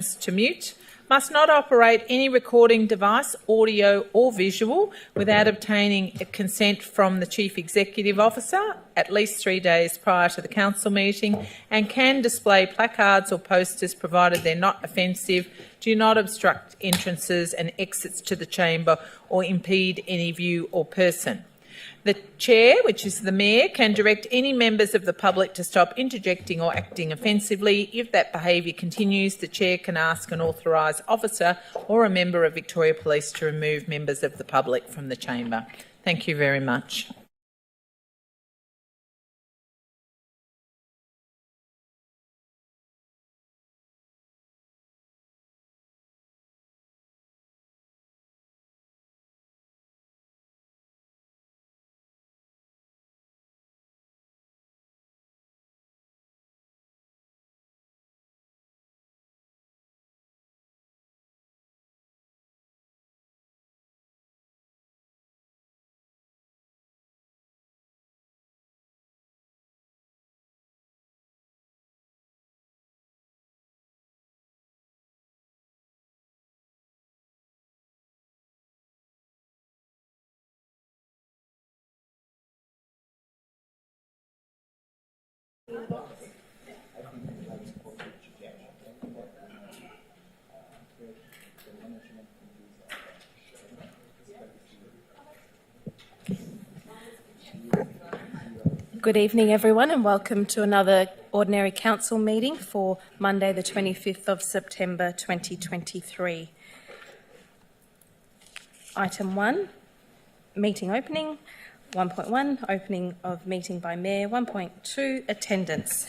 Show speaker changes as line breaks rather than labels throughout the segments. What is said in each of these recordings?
to mute, must not operate any recording device, audio or visual, without obtaining a consent from the Chief Executive Officer at least 3 days prior to the council meeting, and can display placards or posters provided they're not offensive, do not obstruct entrances and exits to the chamber or impede any view or person. The Chair, which is the Mayor, can direct any members of the public to stop interjecting or acting offensively. If that behaviour continues, the Chair can ask an authorised officer or a member of Victoria Police to remove members of the public from the chamber. Thank you very much.
Good evening, everyone, and welcome to another Ordinary Council meeting for Monday, the 25th of September 2023. Item 1, meeting opening. 1.1, opening of meeting by Mayor. 1.2, attendance.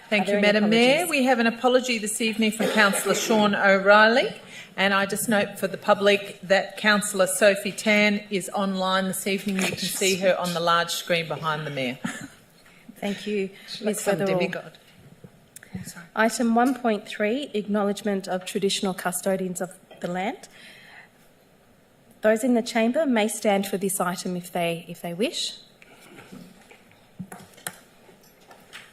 Thank you, Madam Mayor. We have an apology this evening from Councillor Sean O'Reilly, and I just note for the public that Councillor Sophie Tan is online this evening. You can see her on the large screen behind the Mayor.
Thank you, Ms.
Like
Weatherall. Item 1.3, acknowledgement of traditional custodians of the land. Those in the chamber may stand for this item if they wish.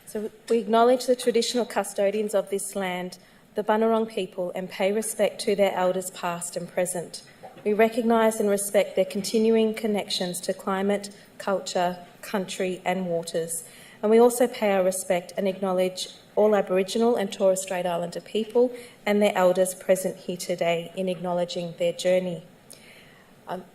So we acknowledge the traditional custodians of this land, the Bunurong people, and pay respect to their elders past and present. We recognise and respect their continuing connections to climate, culture, country and waters. And we also pay our respect and acknowledge all Aboriginal and Torres Strait Islander people and their elders present here today in acknowledging their journey.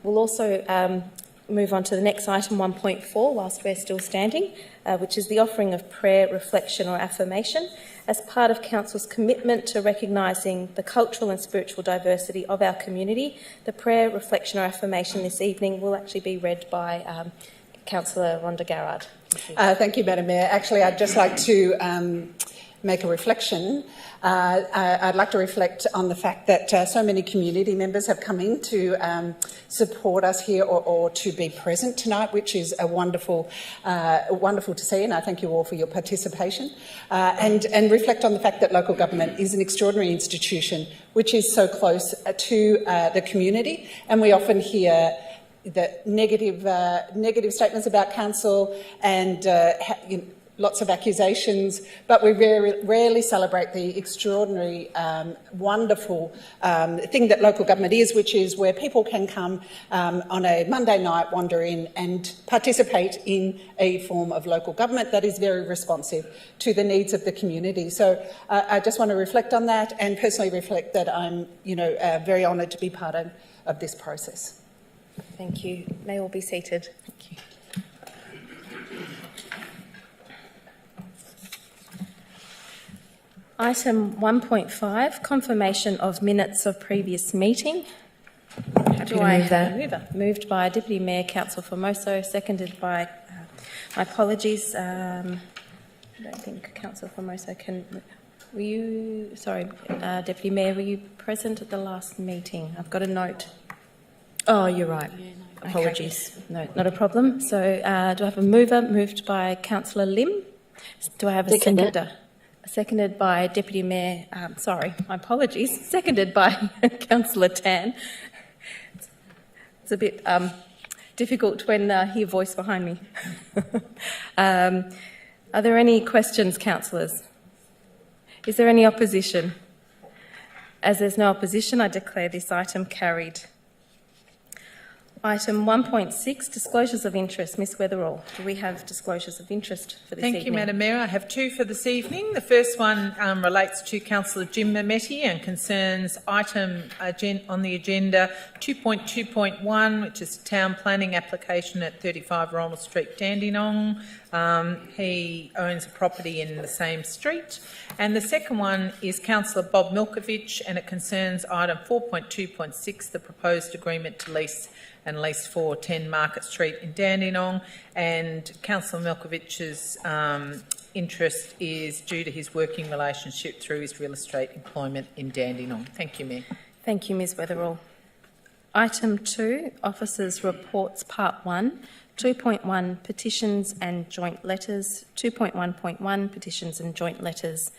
We'll also move on to the next item, 1.4, whilst we're still standing, which is the offering of prayer, reflection or affirmation. As part of Council's commitment to recognising the cultural and spiritual diversity of our community, the prayer, reflection or affirmation this evening will actually be read by Councillor Rhonda Garrard.
Thank you, Madam Mayor. Actually, I'd just like to make a reflection. I'd like to reflect on the fact that so many community members have come in to support us here or to be present tonight, which is a wonderful to see, and I thank you all for your participation. And reflect on the fact that local government is an extraordinary institution which is so close to the community, and we often hear the negative statements about council and lots of accusations, but we rarely celebrate the extraordinary, wonderful thing that local government is, which is where people can come on a Monday night, wander in and participate in a form of local government that is very responsive to the needs of the community. So I just want to reflect on that and personally reflect that I'm very honoured to be part of this process.
Thank you. May all be seated. Thank you. Item 1.5, confirmation of minutes of previous meeting.
Happy to move that.
Moved by Deputy Mayor Councillor Formoso, seconded by, my apologies, I don't think Councillor Formoso can, were you, sorry, Deputy Mayor, were you present at the last meeting? I've got a note.
Oh, you're right.
Yeah, no.
Apologies.
Okay. No, not a problem. So do I have a mover? Moved by Councillor Lim. Do I have a seconder? Seconded by Deputy Mayor, sorry, my apologies, seconded by Councillor Tan. It's a bit difficult when I hear voice behind me. Are there any questions, councillors? Is there any opposition? As there's no opposition, I declare this item carried. Item 1.6, disclosures of interest. Ms Weatherall, do we have disclosures of interest for this evening?
Thank you, Madam Mayor. I have two for this evening. The first one relates to Councillor Jim Mametti and concerns item on the agenda 2.2.1, which is town planning application at 35 Ronald Street, Dandenong. He owns a property in the same street. And the second one is Councillor Bob Milkovich, and it concerns item 4.2.6, the proposed agreement to lease for 10 Market Street in Dandenong, and Councillor Milkovich's interest is due to his working relationship through his real estate employment in Dandenong. Thank you, Mayor.
Thank you, Ms Weatherall. Item 2, Officers' Reports Part 1, 2.1 Petitions and Joint Letters, 2.1.1 Petitions and Joint Letters.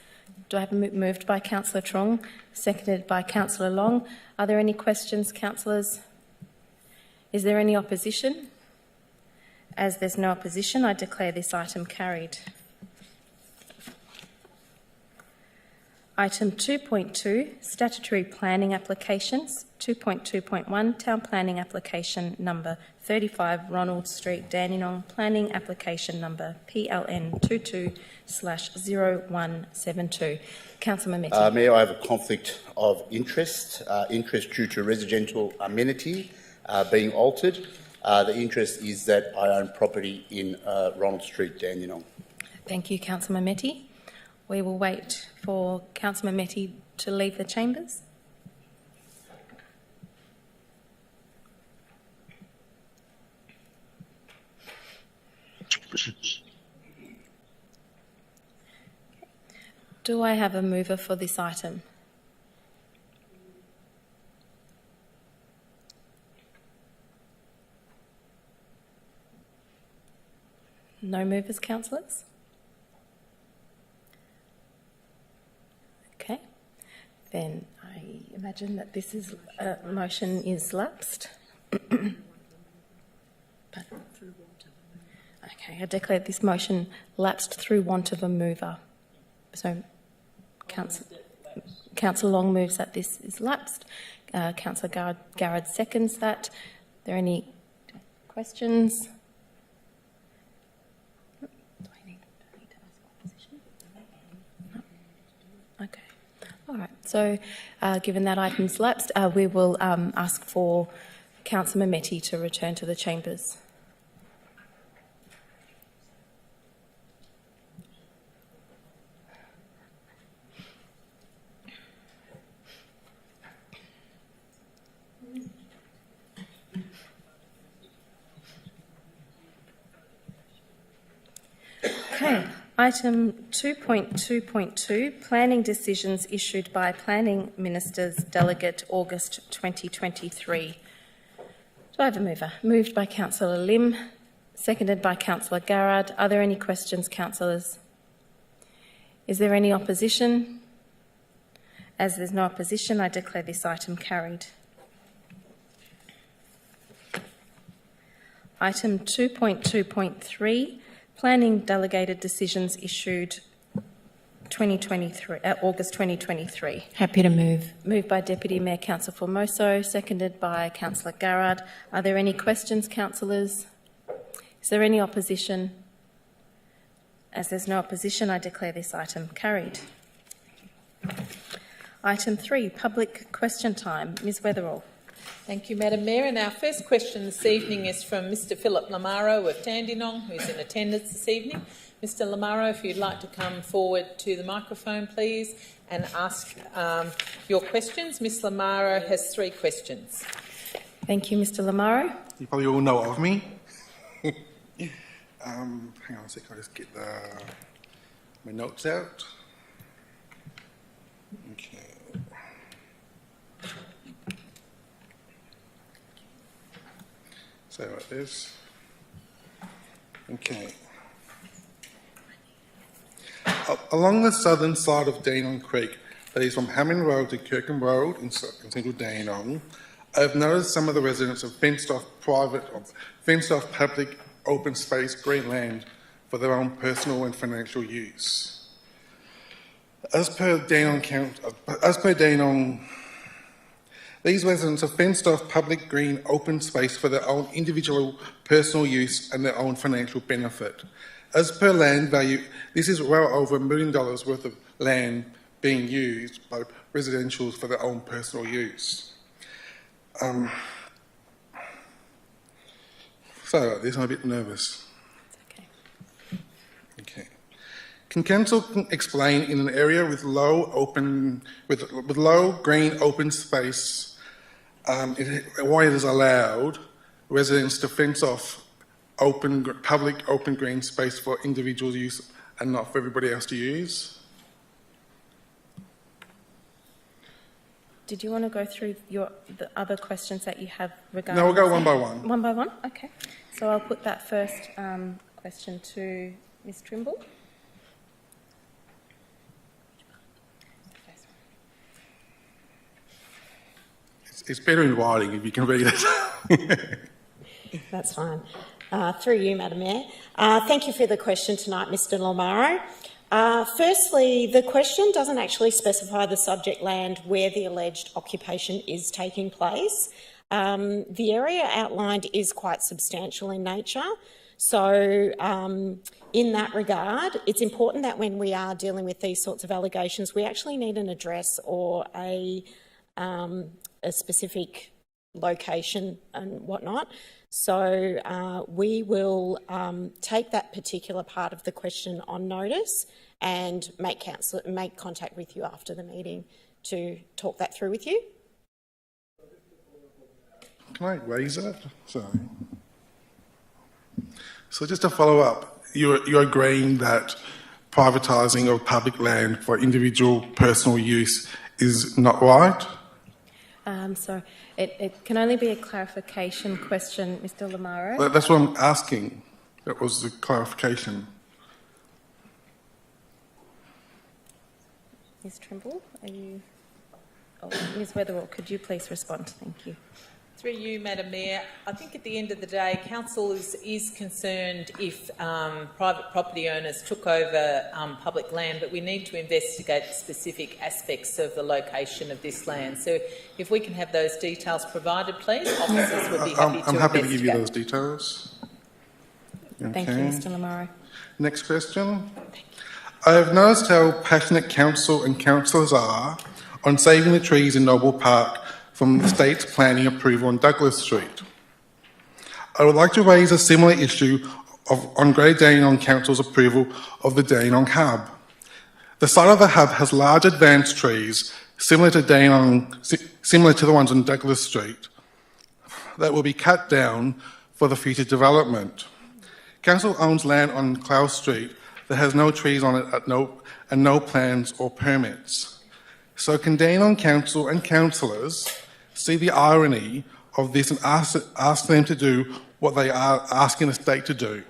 Do I have a moved by Councillor Trong, seconded by Councillor Long? Are there any questions, councillors? Is there any opposition? As there's no opposition, I declare this item carried. Item 2.2, Statutory Planning Applications, 2.2.1, Town Planning Application Number 35 Ronald Street, Dandenong, Planning Application Number PLN 22/0172. Councillor Mametti.
Mayor, I have a conflict of interest, interest due to residential amenity being altered. The interest is that I own property in Ronald Street, Dandenong.
Thank you, Councillor Mametti. We will wait for Councillor Mametti to leave the chambers. Do I have a mover for this item? No movers, councillors? Okay. Then I imagine that this is motion is lapsed. Okay, I declare this motion lapsed through want of a mover. So, Councillor Long moves that this is lapsed. Councillor Garrard seconds that. Are there any questions? Okay. All right. So, given that item's lapsed, we will ask for Councillor Mametti to return to the chambers. Okay. Item 2.2.2, Planning Decisions issued by Planning Minister's Delegate, August 2023. Do I have a mover? Moved by Councillor Lim, seconded by Councillor Garrard. Are there any questions, councillors? Is there any opposition? As there's no opposition, I declare this item carried. Item 2.2.3, Planning Delegated Decisions issued August 2023.
Happy to move.
Moved by Deputy Mayor Councillor Formoso, seconded by Councillor Garrard. Are there any questions, councillors? Is there any opposition? As there's no opposition, I declare this item carried. Item 3, Public Question Time. Ms Weatherall.
Thank you, Madam Mayor. And our first question this evening is from Mr Philip Lamaro of Dandenong, who's in attendance this evening. Mr Lamaro, if you'd like to come forward to the microphone, please, and ask your questions. Ms Lamaro has 3 questions.
Thank you, Mr Lamaro.
You probably all know of me. Hang on a sec, I'll just get my notes out. Okay. Sorry about this. Okay. Along the southern side of Dandenong Creek, that is from Hammond Road to Kirkham Road in central Dandenong, I've noticed some of the residents have fenced off public open space green land for their own personal and financial use. As per Dandenong, these residents have fenced off public green open space for their own individual personal use and their own financial benefit. As per land value, this is well over $1 million worth of land being used by residentials for their own personal use. Sorry about this, I'm a bit nervous.
Okay.
Okay. Can council explain in an area with low green open space why it is allowed residents to fence off public open green space for individual use and not for everybody else to use?
Did you want to go through the other questions that you have regarding?
No, we'll go one by one.
One by one? Okay. So I'll put that first question to Ms Trimble.
It's better in writing if you can read it.
That's fine. Through you, Madam Mayor. Thank you for the question tonight, Mr Lamaro. Firstly, the question doesn't actually specify the subject land where the alleged occupation is taking place. The area outlined is quite substantial in nature. So in that regard, it's important that when we are dealing with these sorts of allegations, we actually need an address or a specific location and whatnot. So we will take that particular part of the question on notice and make contact with you after the meeting to talk that through with you.
Can I raise that? Sorry. So just to follow up, you're agreeing that privatising of public land for individual personal use is not right?
So it can only be a clarification question, Mr Lamaro.
That's what I'm asking. That was the clarification.
Ms Trimble, are you... Oh, Ms Weatherall, could you please respond? Thank you.
Through you, Madam Mayor, I think at the end of the day, council is concerned if private property owners took over public land, but we need to investigate the specific aspects of the location of this land. So if we can have those details provided, please, officers would be happy to
I'm happy to
investigate.
give you those details.
Thank you, Mr Lamaro.
Next question. I have noticed how passionate council and councillors are on saving the trees in Noble Park from the state's planning approval on Douglas Street. I would like to raise a similar issue on Greater Dandenong Council's approval of the Dandenong Hub. The site of the hub has large advanced trees similar to the ones on Douglas Street that will be cut down for the future development. Council owns land on Clough Street that has no trees on it and no plans or permits. So can Dandenong Council and councillors see the irony of this and ask them to do what they are asking the state to do?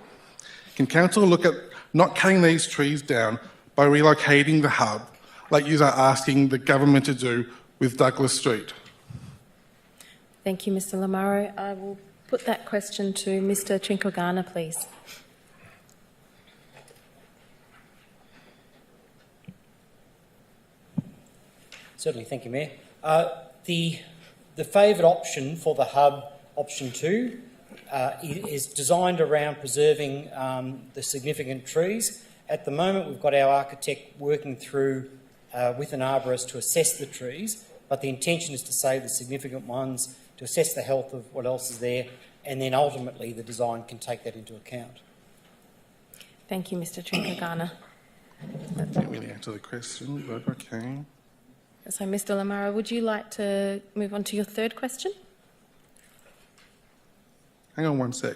Can council look at not cutting these trees down by relocating the hub like you are asking the government to do with Douglas Street?
Thank you, Mr Lamaro. I will put that question to Mr Trinkogana, please.
Certainly, thank you, Mayor. The favoured option for the hub, option 2, is designed around preserving the significant trees. At the moment, we've got our architect working through with an arborist to assess the trees, but the intention is to save the significant ones, to assess the health of what else is there, and then ultimately the design can take that into account.
Thank you, Mr Trinkogana.
Didn't really answer the question, but okay.
So, Mr Lamaro, would you like to move on to your third question?
Hang on one sec.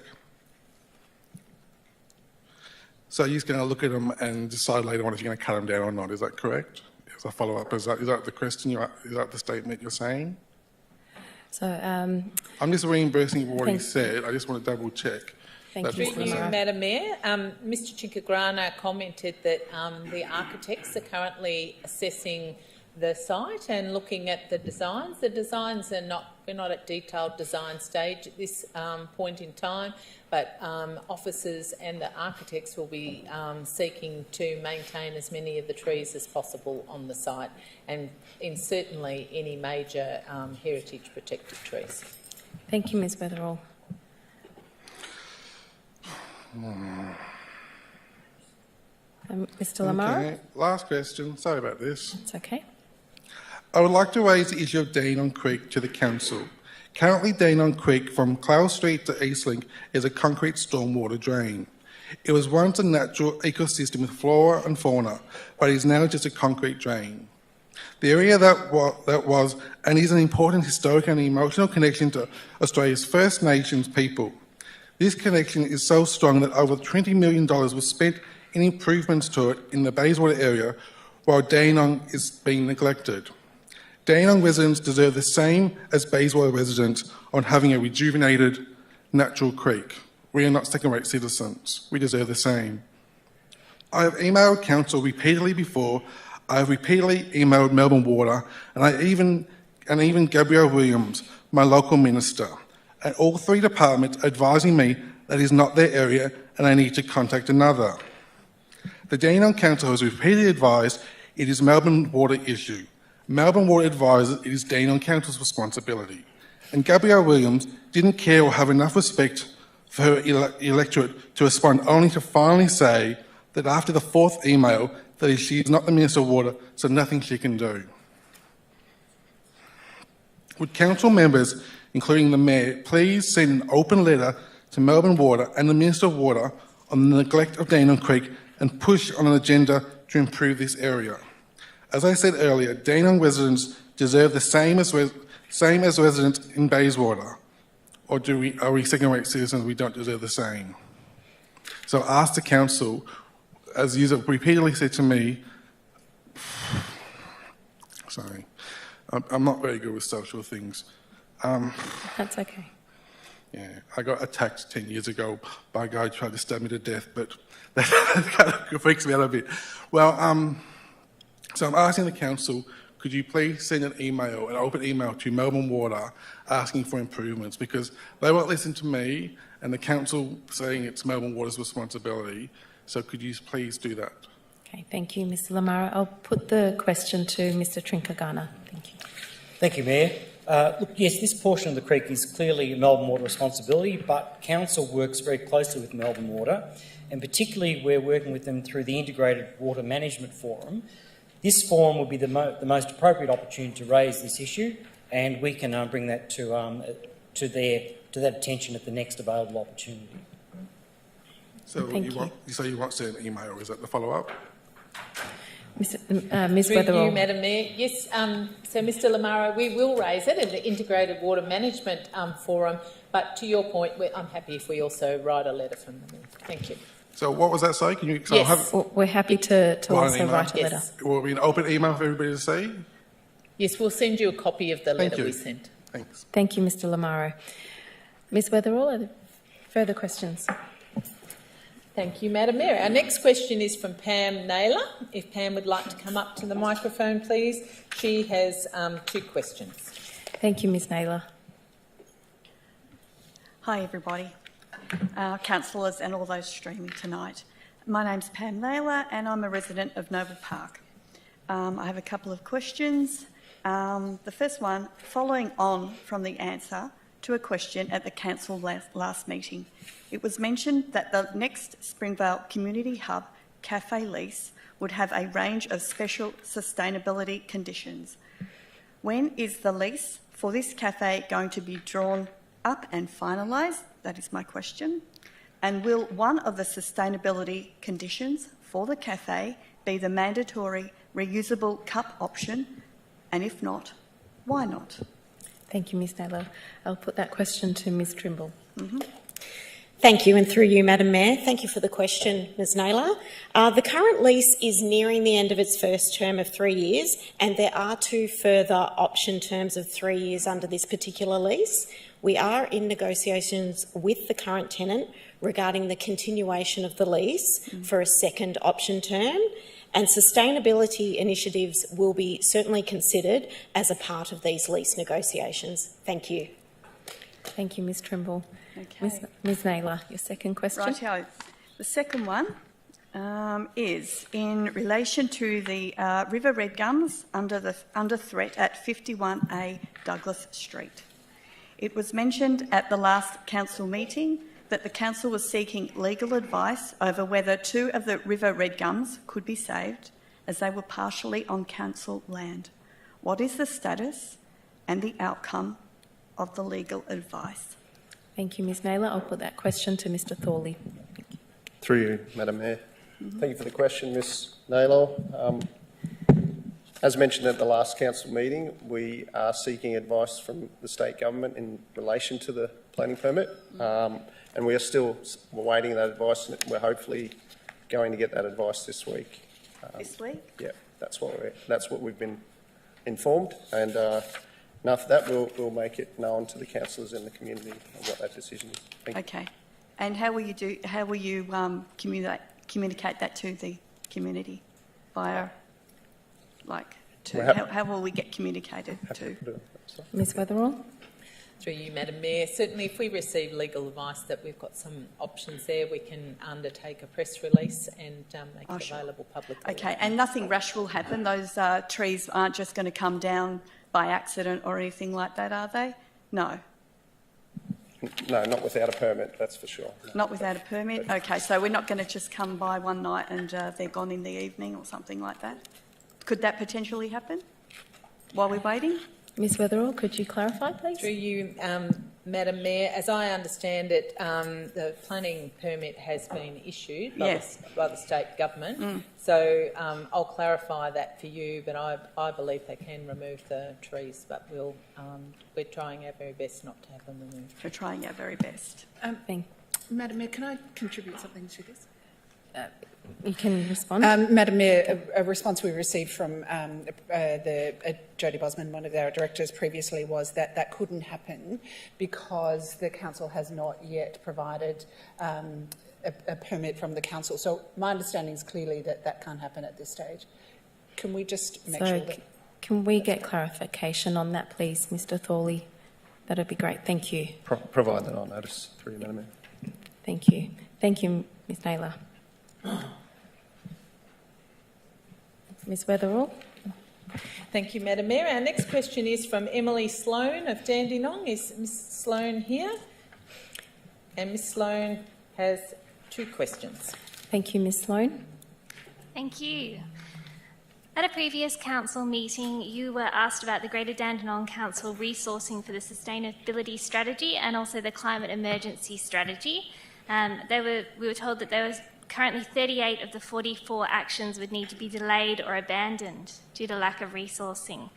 So you're just going to look at them and decide later on if you're going to cut them down or not, is that correct? As a follow-up, is that the question, is that the statement you're saying?
So,
I'm just reimbursing what he said, I just want to double check.
Thank you,
Through you, Madam Mayor, Mr Trinkogana commented that the architects are currently assessing the site and looking at the designs. The designs are we're not at detailed design stage at this point in time, but officers and the architects will be seeking to maintain as many of the trees as possible on the site, and certainly any major heritage protected trees.
Thank you, Ms Weatherall. Mr Lamar?
Okay, last question. Sorry about this.
It's okay.
I would like to raise the issue of Dandenong Creek to the Council. Currently, Dandenong Creek from Clough Street to Eastlink is a concrete stormwater drain. It was once a natural ecosystem with flora and fauna, but is now just a concrete drain. The area that was and is an important historic and emotional connection to Australia's First Nations people. This connection is so strong that over $20 million was spent in improvements to it in the Bayswater area, while Dandenong is being neglected. Dandenong residents deserve the same as Bayswater residents on having a rejuvenated natural creek. We are not second-rate citizens. We deserve the same. I have emailed council repeatedly before. I have repeatedly emailed Melbourne Water, and even Gabrielle Williams, my local minister, and all three departments advising me that is not their area and I need to contact another. The Dandenong Council has repeatedly advised it is Melbourne Water issue. Melbourne Water advises it is Dandenong Council's responsibility. And Gabrielle Williams didn't care or have enough respect for her electorate to respond only to finally say that after the fourth email that she is not the Minister of Water, so nothing she can do. Would council members, including the Mayor, please send an open letter to Melbourne Water and the Minister of Water on the neglect of Dandenong Creek and push on an agenda to improve this area? As I said earlier, Dandenong residents deserve the same as residents in Bayswater. Or are we second-rate citizens? We don't deserve the same. So ask the council, as you have repeatedly said to me, sorry, I'm not very good with social things.
That's okay.
Yeah, I got attacked 10 years ago by a guy who tried to stab me to death, but that kind of freaks me out a bit. Well, so I'm asking the council, could you please send an email, an open email to Melbourne Water asking for improvements, because they won't listen to me and the council saying it's Melbourne Water's responsibility. So could you please do that?
Okay, thank you, Mr Lamar. I'll put the question to Mr Trincognani. Thank you.
Thank you, Mayor. Look, yes, this portion of the creek is clearly Melbourne Water responsibility, but council works very closely with Melbourne Water, and particularly we're working with them through the Integrated Water Management Forum. This forum will be the most appropriate opportunity to raise this issue, and we can bring that to that attention at the next available opportunity.
So you want to send an email, is that the follow-up?
Ms
Through
Weatherall.
you, Madam Mayor. Yes, so Mr Lamaro, we will raise it at the Integrated Water Management Forum, but to your point, I'm happy if we also write a letter from the Mayor. Thank you.
So what was that say? Can you? So
Yes.
We're happy to also
email?
write a letter.
Yes.
Will it be an open email for everybody to see?
Yes, we'll send you a copy of the
Thank
letter
you.
we sent.
Thanks.
Thank you, Mr Lamaro. Ms Weatherall, are there further questions?
Thank you, Madam Mayor. Our next question is from Pam Naylor. If Pam would like to come up to the microphone, please. She has 2 questions.
Thank you, Ms Naylor.
Hi everybody, councillors and all those streaming tonight. My name's Pam Naylor and I'm a resident of Noble Park. I have a couple of questions. The first one, following on from the answer to a question at the council last meeting. It was mentioned that the next Springvale Community Hub cafe lease would have a range of special sustainability conditions. When is the lease for this cafe going to be drawn up and finalised? That is my question. And will one of the sustainability conditions for the cafe be the mandatory reusable cup option? And if not, why not?
Thank you, Ms Naylor. I'll put that question to Ms Trimble.
Thank you, and through you, Madam Mayor, thank you for the question, Ms Naylor. The current lease is nearing the end of its first term of 3 years, and there are 2 further option terms of 3 years under this particular lease. We are in negotiations with the current tenant regarding the continuation of the lease for a second option term, and sustainability initiatives will be certainly considered as a part of these lease negotiations. Thank you.
Thank you, Ms Trimble.
Okay.
Ms Naylor, your second question.
Righto. The second one is in relation to the River Red Gums under threat at 51A Douglas Street. It was mentioned at the last council meeting that the council was seeking legal advice over whether 2 of the River Red Gums could be saved as they were partially on council land. What is the status and the outcome of the legal advice?
Thank you, Ms Naylor. I'll put that question to Mr Thorley.
Through you, Madam Mayor. Thank you for the question, Ms Naylor. As mentioned at the last council meeting, we are seeking advice from the state government in relation to the planning permit, and we are still awaiting that advice, and we're hopefully going to get that advice this week.
This week?
Yeah, that's what we've been informed, and after that, we'll make it known to the councillors in the community of what that decision is. Thank you.
Okay. And how will you communicate that to the community via, how will we get communicated to?
Ms Weatherall.
Through you, Madam Mayor. Certainly, if we receive legal advice that we've got some options there, we can undertake a press release and make it available publicly.
Okay, and nothing rash will happen? Those trees aren't just going to come down by accident or anything like that, are they? No.
No, not without a permit, that's for sure. No.
Not without a permit? Okay, so we're not going to just come by one night and they're gone in the evening or something like that? Could that potentially happen while we're waiting?
Ms Weatherall, could you clarify, please?
Through you, Madam Mayor, as I understand it, the planning permit has been issued by, by the state government. So I'll clarify that for you, but I believe they can remove the trees, but we're trying our very best not to have them removed.
We're trying our very best.
Madam Mayor, can I contribute something to this?
You can respond.
Madam Mayor, a response we received from Jodie Bosman, one of our directors previously, was that that couldn't happen because the council has not yet provided a permit from the council. So my understanding is clearly that that can't happen at this stage. Can we just make sure that...
Can we get clarification on that, please, Mr Thorley? That would be great. Thank you.
Provide that on notice, through you, Madam Mayor.
Thank you. Thank you, Ms Naylor. Ms Weatherall.
Thank you, Madam Mayor. Our next question is from Emily Sloan of Dandenong. Is Ms Sloan here? And Ms Sloan has 2 questions.
Thank you, Ms Sloan.
Thank you. At a previous council meeting, you were asked about the Greater Dandenong Council resourcing for the sustainability strategy and also the climate emergency strategy. We were told that there was currently 38 of the 44 actions would need to be delayed or abandoned due to lack of resourcing.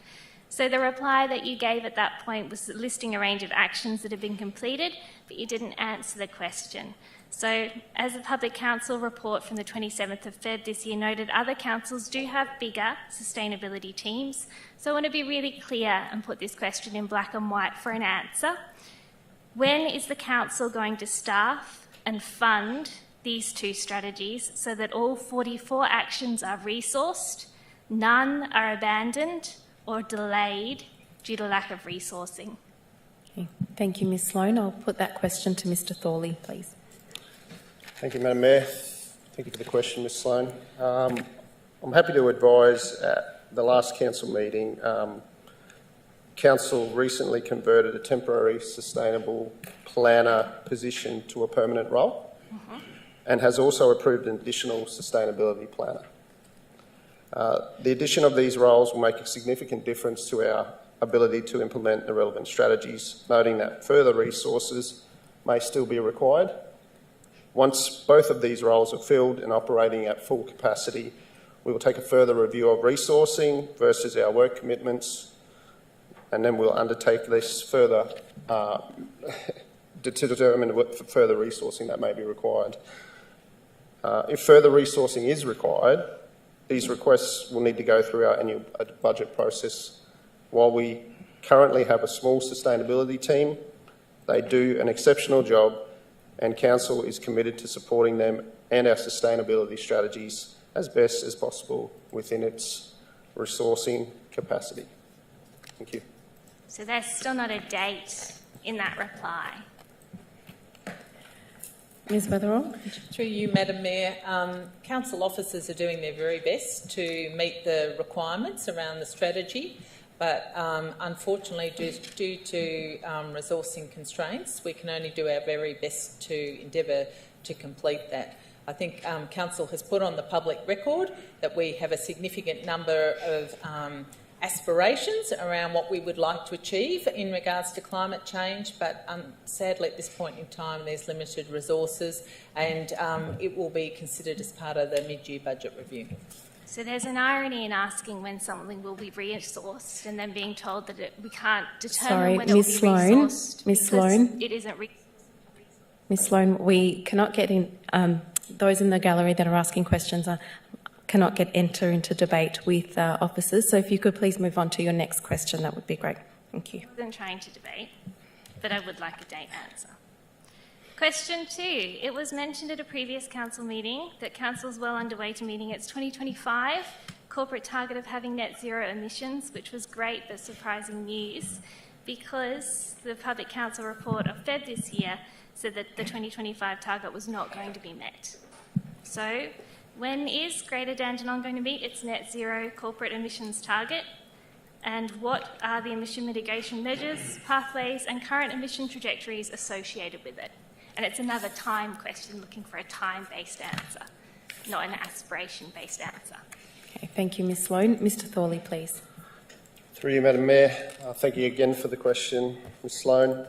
So the reply that you gave at that point was listing a range of actions that have been completed, but you didn't answer the question. So as the Public Council report from the 27th of Feb this year noted, other councils do have bigger sustainability teams. So I want to be really clear and put this question in black and white for an answer. When is the council going to staff and fund these 2 strategies so that all 44 actions are resourced, none are abandoned or delayed due to lack of resourcing?
Okay. Thank you, Ms Sloan. I'll put that question to Mr Thorley, please.
Thank you, Madam Mayor. Thank you for the question, Ms Sloan. I'm happy to advise at the last council meeting, Council recently converted a temporary sustainable planner position to a permanent role and has also approved an additional sustainability planner. The addition of these roles will make a significant difference to our ability to implement the relevant strategies, noting that further resources may still be required. Once both of these roles are filled and operating at full capacity, we will take a further review of resourcing versus our work commitments, and then we'll undertake this further to determine what further resourcing that may be required. If further resourcing is required, these requests will need to go through our annual budget process. While we currently have a small sustainability team, they do an exceptional job, and Council is committed to supporting them and our sustainability strategies as best as possible within its resourcing capacity. Thank you.
So there's still not a date in that reply.
Ms Weatherall?
Through you, Madam Mayor, council officers are doing their very best to meet the requirements around the strategy, but unfortunately, due to resourcing constraints, we can only do our very best to endeavour to complete that. I think council has put on the public record that we have a significant number of aspirations around what we would like to achieve in regards to climate change, but sadly at this point in time there's limited resources, and it will be considered as part of the mid-year budget review.
So there's an irony in asking when something will be resourced and then being told that we can't determine when it will be resourced.
Ms Sloan?
It isn't
Ms Sloan, we cannot get in, those in the gallery that are asking questions cannot enter into debate with officers. So if you could please move on to your next question, that would be great. Thank you.
I wasn't trying to debate, but I would like a date answer. Question 2. It was mentioned at a previous council meeting that council is well underway to meeting its 2025 corporate target of having net zero emissions, which was great but surprising news because the Public Council report of Feb this year said that the 2025 target was not going to be met. So, when is Greater Dandenong going to meet its net zero corporate emissions target? And what are the emission mitigation measures, pathways and current emission trajectories associated with it? And it's another time question, looking for a time-based answer, not an aspiration-based answer.
Okay, thank you, Ms Sloan. Mr Thorley, please.
Through you, Madam Mayor, thank you again for the question, Ms Sloan.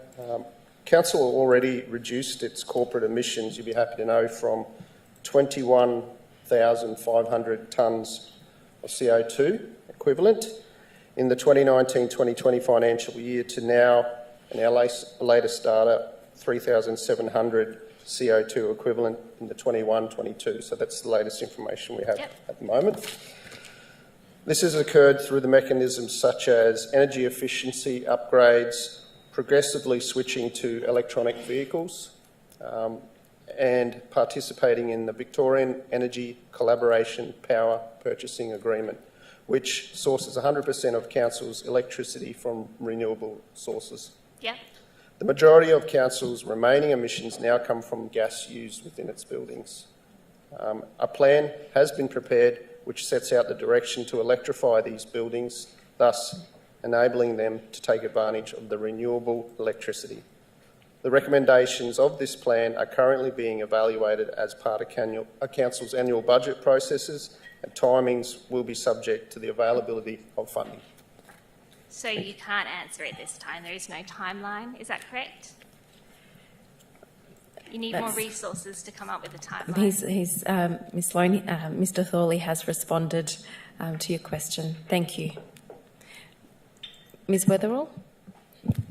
Council already reduced its corporate emissions, you'll be happy to know, from 21,500 tonnes of CO2 equivalent in the 2019-2020 financial year to now, in our latest data, 3,700 CO2 equivalent in the 21-22. So that's the latest information we have at the moment. This has occurred through the mechanisms such as energy efficiency upgrades, progressively switching to electronic vehicles, and participating in the Victorian Energy Collaboration Power Purchasing Agreement, which sources 100% of Council's electricity from renewable sources.
Yep.
The majority of Council's remaining emissions now come from gas used within its buildings. A plan has been prepared which sets out the direction to electrify these buildings, thus enabling them to take advantage of the renewable electricity. The recommendations of this plan are currently being evaluated as part of Council's annual budget processes, and timings will be subject to the availability of funding.
So you can't answer it this time. There is no timeline. Is that correct? You need more resources to come up with a timeline.
Ms Sloan, Mr Thorley has responded to your question. Thank you. Ms Weatherall?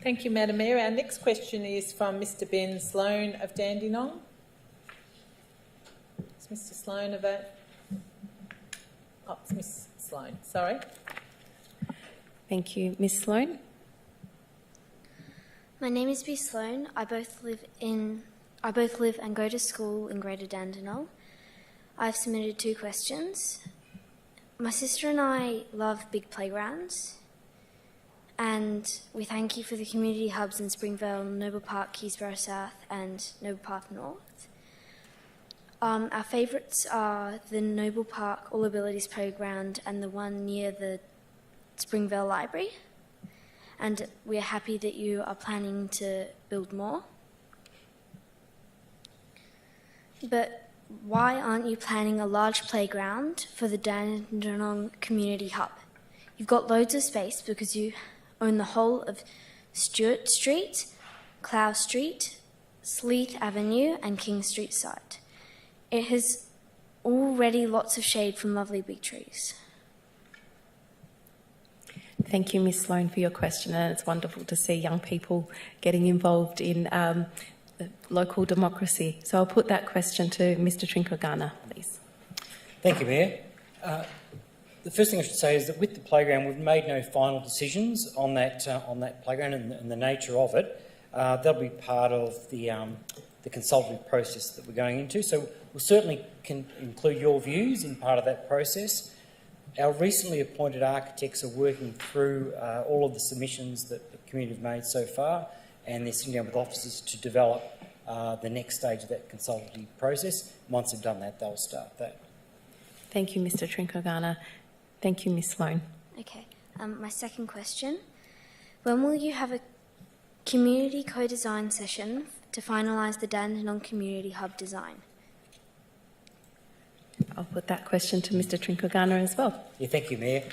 Thank you, Madam Mayor. Our next question is from Mr Ben Sloan of Dandenong. Is Mr Sloan available? Oh, it's Ms Sloan, sorry.
Thank you. Ms Sloan?
My name is B Sloan. I both live and go to school in Greater Dandenong. I've submitted 2 questions. My sister and I love big playgrounds, and we thank you for the community hubs in Springvale, Noble Park, Keysborough South and Noble Park North. Our favourites are the Noble Park All Abilities Playground and the one near the Springvale Library, and we're happy that you are planning to build more. But why aren't you planning a large playground for the Dandenong Community Hub? You've got loads of space because you own the whole of Stewart Street, Clow Street, Sleath Avenue and King Street site. It has already lots of shade from lovely big trees.
Thank you, Ms Sloan, for your question, and it's wonderful to see young people getting involved in local democracy. So I'll put that question to Mr Trinkogana, please.
Thank you, Mayor. The first thing I should say is that with the playground, we've made no final decisions on that playground and the nature of it. That'll be part of the the consultative process that we're going into. So we'll certainly can include your views in part of that process. Our recently appointed architects are working through all of the submissions that the community have made so far, and they're sitting down with officers to develop the next stage of that consultative process. Once they've done that, they'll start that.
Thank you, Mr Trincogarna. Thank you, Ms Sloan.
Okay. My second question. When will you have a community co-design session to finalise the Dandenong Community Hub design?
I'll put that question to Mr Trincogarna as well.
Yeah, thank you, Mayor.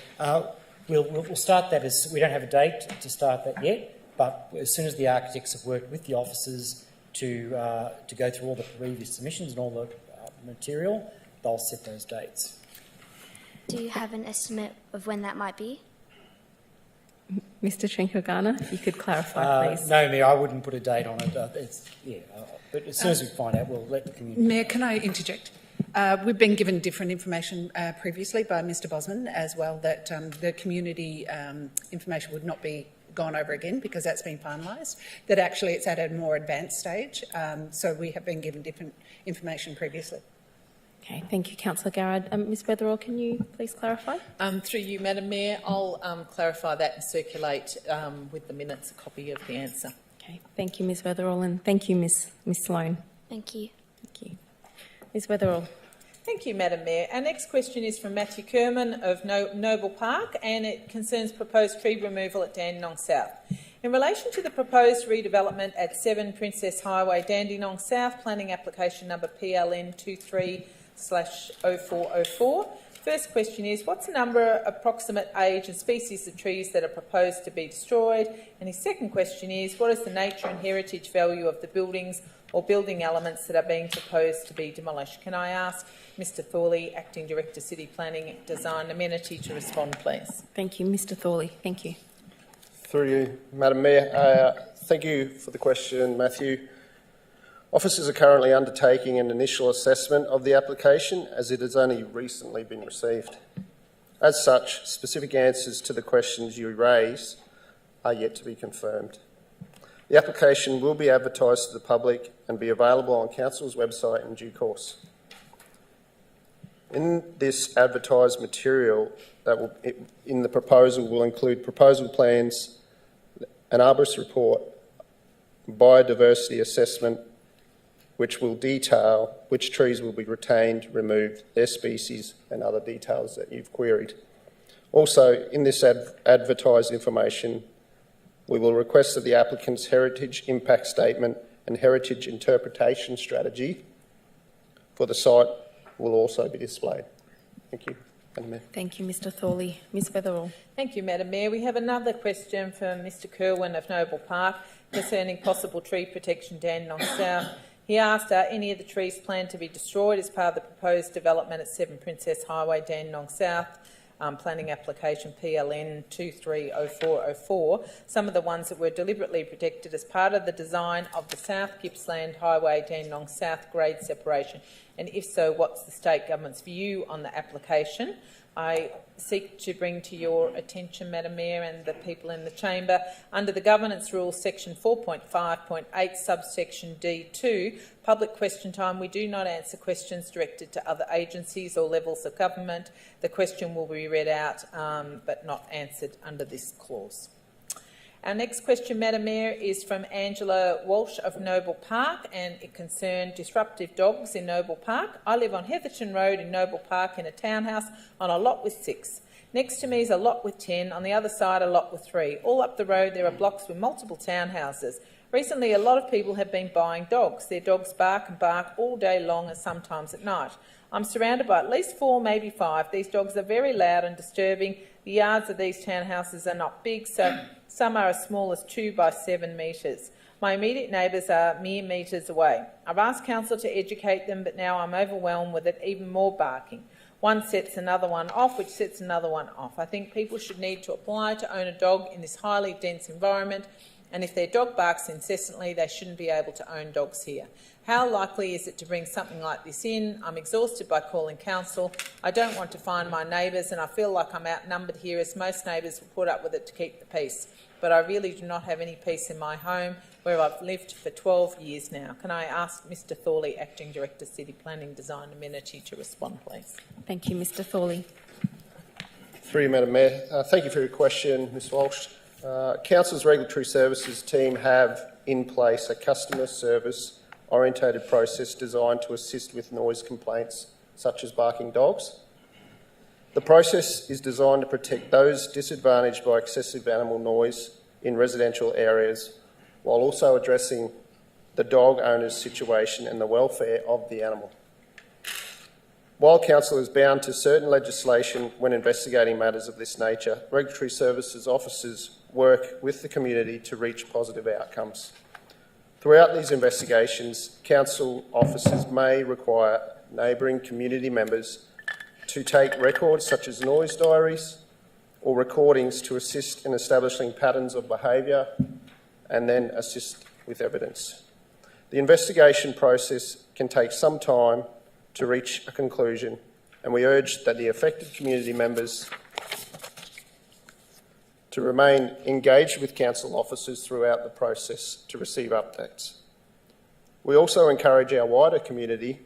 We'll start that as we don't have a date to start that yet, but as soon as the architects have worked with the officers to go through all the previous submissions and all the material, they'll set those dates.
Do you have an estimate of when that might be?
Mr Trincogarna, if you could clarify, please.
No, Mayor, I wouldn't put a date on it. But as soon as we find out, we'll let the community know.
Mayor, can I interject? We've been given different information previously by Mr Bosman as well, that the community information would not be gone over again because that's been finalised, that actually it's at a more advanced stage. So we have been given different information previously.
Okay, thank you, Councillor Garrard. Ms Weatherall, can you please clarify?
Through you, Madam Mayor, I'll clarify that and circulate with the minutes a copy of the answer.
Okay, thank you, Ms Weatherall, and thank you, Ms Sloan.
Thank you.
Thank you. Ms Weatherall.
Thank you, Madam Mayor. Our next question is from Matthew Kerman of Noble Park, and it concerns proposed tree removal at Dandenong South. In relation to the proposed redevelopment at 7 Princess Highway, Dandenong South, planning application number PLN 23/0404. First question is, what's the number, approximate age and species of trees that are proposed to be destroyed? And his second question is, what is the nature and heritage value of the buildings or building elements that are being proposed to be demolished? Can I ask Mr Thorley, Acting Director, City Planning, Design Amenity, to respond, please?
Thank you, Mr Thorley. Thank you.
Through you, Madam Mayor. Thank you for the question, Matthew. Officers are currently undertaking an initial assessment of the application as it has only recently been received. As such, specific answers to the questions you raise are yet to be confirmed. The application will be advertised to the public and be available on Council's website in due course. In this advertised material, in the proposal will include proposal plans, an arborist report, biodiversity assessment, which will detail which trees will be retained, removed, their species and other details that you've queried. Also, in this advertised information, we will request that the applicant's heritage impact statement and heritage interpretation strategy for the site will also be displayed. Thank you, Madam Mayor.
Thank you, Mr Thorley. Ms Weatherall.
Thank you, Madam Mayor. We have another question from Mr Kerwin of Noble Park concerning possible tree protection Dandenong South. He asked, are any of the trees planned to be destroyed as part of the proposed development at 7 Princess Highway, Dandenong South? Planning application PLN 23/0404. Some of the ones that were deliberately protected as part of the design of the South Gippsland Highway, Dandenong South grade separation, and if so, what's the state government's view on the application? I seek to bring to your attention, Madam Mayor and the people in the chamber, under the Governance Rules section 4.5.8 subsection D2, public question time, we do not answer questions directed to other agencies or levels of government. The question will be read out but not answered under this clause. Our next question, Madam Mayor, is from Angela Walsh of Noble Park, and it concerned disruptive dogs in Noble Park. I live on Heatherton Road in Noble Park in a townhouse on a lot with 6. Next to me is a lot with 10, on the other side a lot with 3. All up the road there are blocks with multiple townhouses. Recently a lot of people have been buying dogs. Their dogs bark and bark all day long and sometimes at night. I'm surrounded by at least 4, maybe 5. These dogs are very loud and disturbing. The yards of these townhouses are not big, so some are as small as 2 by 7 metres. My immediate neighbours are mere metres away. I've asked council to educate them, but now I'm overwhelmed with it, even more barking. One sets another one off, which sets another one off. I think people should need to apply to own a dog in this highly dense environment, and if their dog barks incessantly, they shouldn't be able to own dogs here. How likely is it to bring something like this in? I'm exhausted by calling council. I don't want to find my neighbours, and I feel like I'm outnumbered here, as most neighbours will put up with it to keep the peace. but I really do not have any peace in my home where I've lived for 12 years now. Can I ask Mr Thorley, Acting Director, City Planning, Design and Amenity, to respond, please?
Thank you, Mr Thorley.
Through you, Madam Mayor. Thank you for your question, Ms Walsh. Council's Regulatory Services team have in place a customer service orientated process designed to assist with noise complaints such as barking dogs. The process is designed to protect those disadvantaged by excessive animal noise in residential areas while also addressing the dog owner's situation and the welfare of the animal. While Council is bound to certain legislation when investigating matters of this nature, Regulatory Services officers work with the community to reach positive outcomes. Throughout these investigations, Council officers may require neighbouring community members to take records such as noise diaries or recordings to assist in establishing patterns of behaviour and then assist with evidence. The investigation process can take some time to reach a conclusion, and we urge that the affected community members to remain engaged with Council officers throughout the process to receive updates. We also encourage our wider community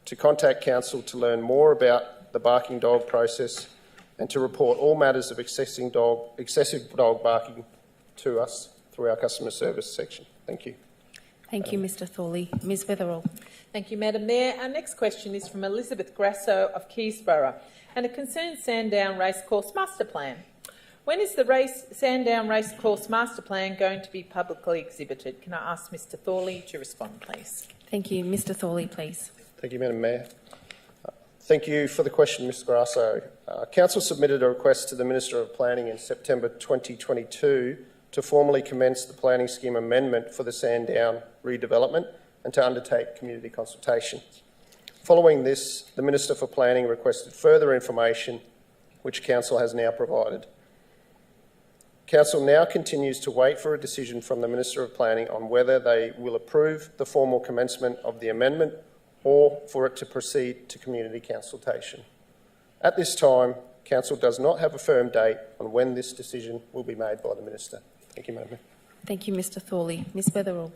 to contact Council to learn more about the barking dog process and to report all matters of excessive dog barking to us through our customer service section. Thank you.
Thank you, Mr Thorley. Ms Weatherall.
Thank you, Madam Mayor. Our next question is from Elizabeth Grasso of Keysborough, and it concerns Sandown Racecourse Master Plan. When is the Sandown Racecourse Master Plan going to be publicly exhibited? Can I ask Mr Thorley to respond, please?
Thank you. Mr Thorley, please.
Thank you, Madam Mayor. Thank you for the question, Ms Grasso. Council submitted a request to the Minister of Planning in September 2022 to formally commence the planning scheme amendment for the Sandown redevelopment and to undertake community consultation. Following this, the Minister for Planning requested further information, which Council has now provided. Council now continues to wait for a decision from the Minister of Planning on whether they will approve the formal commencement of the amendment or for it to proceed to community consultation. At this time, Council does not have a firm date on when this decision will be made by the Minister. Thank you, Madam Mayor.
Thank you, Mr Thorley. Ms Weatherall.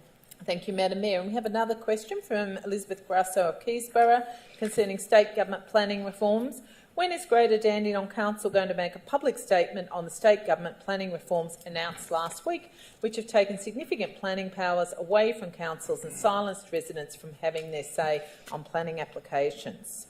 Thank you, Madam Mayor. And we have another question from Elizabeth Grasso of Keysborough concerning state government planning reforms. When is Greater Dandenong Council going to make a public statement on the state government planning reforms announced last week, which have taken significant planning powers away from councils and silenced residents from having their say on planning applications?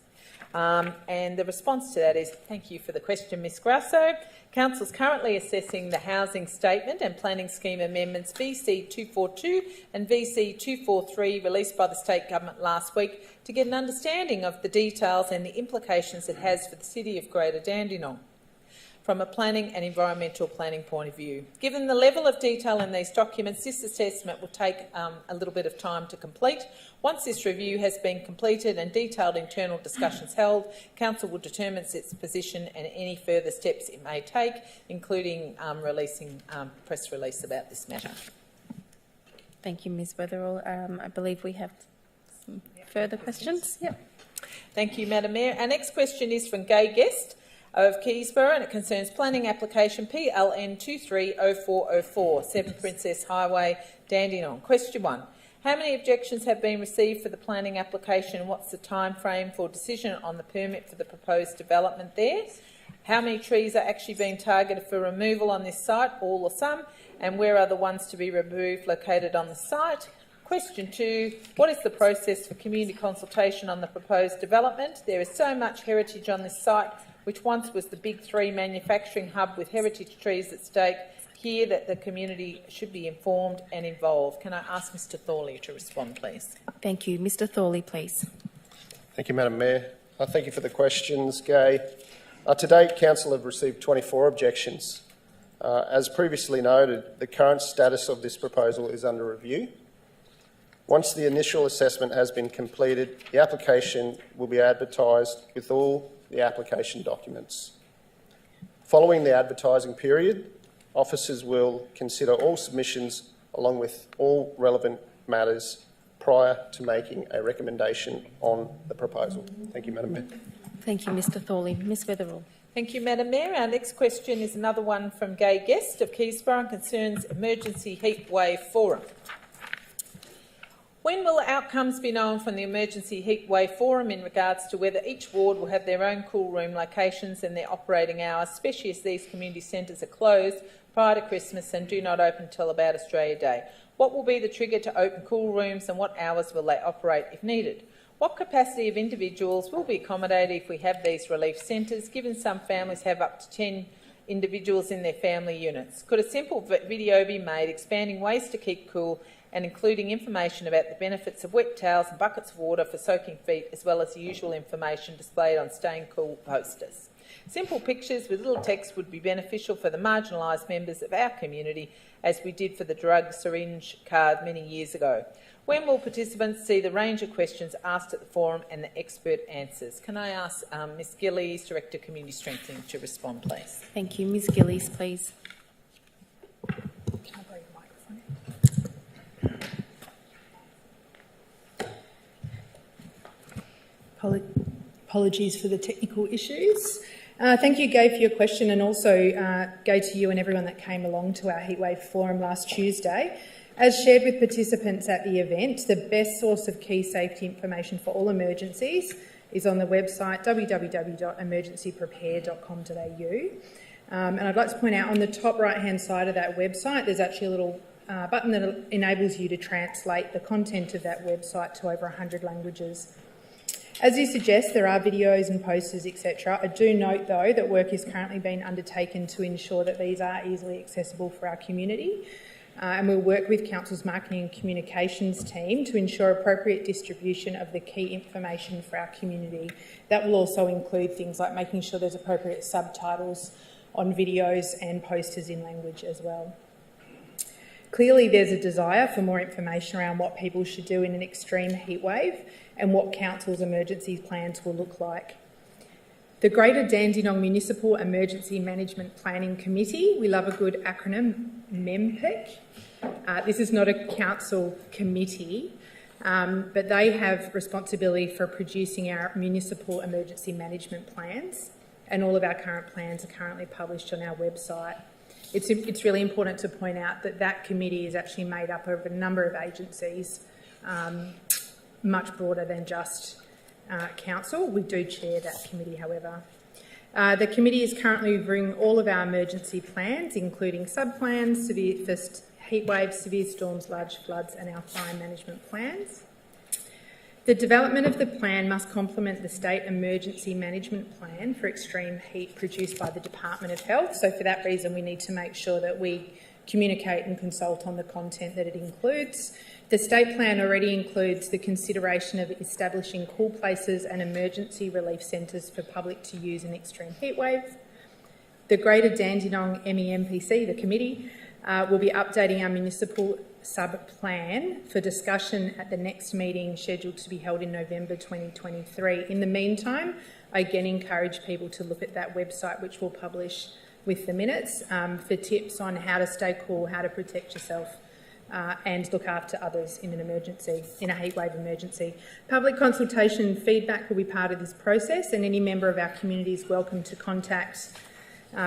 And the response to that is, thank you for the question, Ms Grasso. Council is currently assessing the Housing Statement and Planning Scheme Amendments VC 242 and VC 243 released by the State Government last week to get an understanding of the details and the implications it has for the City of Greater Dandenong from a planning and environmental planning point of view. Given the level of detail in these documents, this assessment will take a little bit of time to complete. Once this review has been completed and detailed internal discussions held, Council will determine its position and any further steps it may take, including releasing a press release about this matter.
Thank you, Ms Weatherall. I believe we have some further questions. Yep.
Thank you, Madam Mayor. Our next question is from Gay Guest of Keysborough, and it concerns planning application PLN 230404, 7 Princess Highway, Dandenong. Question 1. How many objections have been received for the planning application and what's the time frame for decision on the permit for the proposed development there? How many trees are actually being targeted for removal on this site, all or some? And where are the ones to be removed located on the site? Question 2. What is the process for community consultation on the proposed development? There is so much heritage on this site, which once was the Big Three manufacturing hub with heritage trees at stake, here that the community should be informed and involved. Can I ask Mr Thorley to respond, please?
Thank you. Mr Thorley, please.
Thank you, Madam Mayor. Thank you for the questions, Gay. To date, Council have received 24 objections. As previously noted, the current status of this proposal is under review. Once the initial assessment has been completed, the application will be advertised with all the application documents. Following the advertising period, officers will consider all submissions along with all relevant matters prior to making a recommendation on the proposal. Thank you, Madam Mayor.
Thank you, Mr Thorley. Ms Weatherall.
Thank you, Madam Mayor. Our next question is another one from Gay Guest of Keysborough and concerns Emergency Heatwave Forum. When will outcomes be known from the Emergency Heatwave Forum in regards to whether each ward will have their own cool room locations and their operating hours, especially as these community centres are closed prior to Christmas and do not open until about Australia Day? What will be the trigger to open cool rooms and what hours will they operate if needed? What capacity of individuals will be accommodated if we have these relief centres, given some families have up to 10 individuals in their family units? Could a simple video be made expanding ways to keep cool and including information about the benefits of wet towels and buckets of water for soaking feet, as well as the usual information displayed on staying cool posters? Simple pictures with little text would be beneficial for the marginalised members of our community, as we did for the drug syringe card many years ago. When will participants see the range of questions asked at the forum and the expert answers? Can I ask Ms Gillies, Director of Community Strengthening, to respond, please?
Thank you. Ms Gillies, please.
Can I borrow your microphone?
Apologies for the technical issues. Thank you, Gay, for your question, and also go to you and everyone that came along to our Heatwave Forum last Tuesday. As shared with participants at the event, the best source of key safety information for all emergencies is on the website www.emergencyprepare.com.au. And I'd like to point out on the top right-hand side of that website, there's actually a little button that enables you to translate the content of that website to over 100 languages. As you suggest, there are videos and posters, etc. I do note, though, that work is currently being undertaken to ensure that these are easily accessible for our community. And we'll work with Council's marketing and communications team to ensure appropriate distribution of the key information for our community. That will also include things like making sure there's appropriate subtitles on videos and posters in language as well. Clearly, there's a desire for more information around what people should do in an extreme heatwave and what Council's emergency plans will look like. The Greater Dandenong Municipal Emergency Management Planning Committee, we love a good acronym, MEMPEC. This is not a council committee, but they have responsibility for producing our municipal emergency management plans, and all of our current plans are currently published on our website. It's really important to point out that that committee is actually made up of a number of agencies, much broader than just council. We do chair that committee, however. The committee is currently reviewing all of our emergency plans, including sub-plans, severe heat waves, severe storms, large floods, and our fire management plans. The development of the plan must complement the State Emergency Management Plan for extreme heat produced by the Department of Health. So for that reason, we need to make sure that we communicate and consult on the content that it includes. The state plan already includes the consideration of establishing cool places and emergency relief centres for public to use in extreme heat wave. The Greater Dandenong MEMPC, the committee, will be updating our municipal sub-plan for discussion at the next meeting scheduled to be held in November 2023. In the meantime, I again encourage people to look at that website, which we'll publish with the minutes, for tips on how to stay cool, how to protect yourself, and look after others in an emergency, in a heatwave emergency. Public consultation feedback will be part of this process, and any member of our community is welcome to contact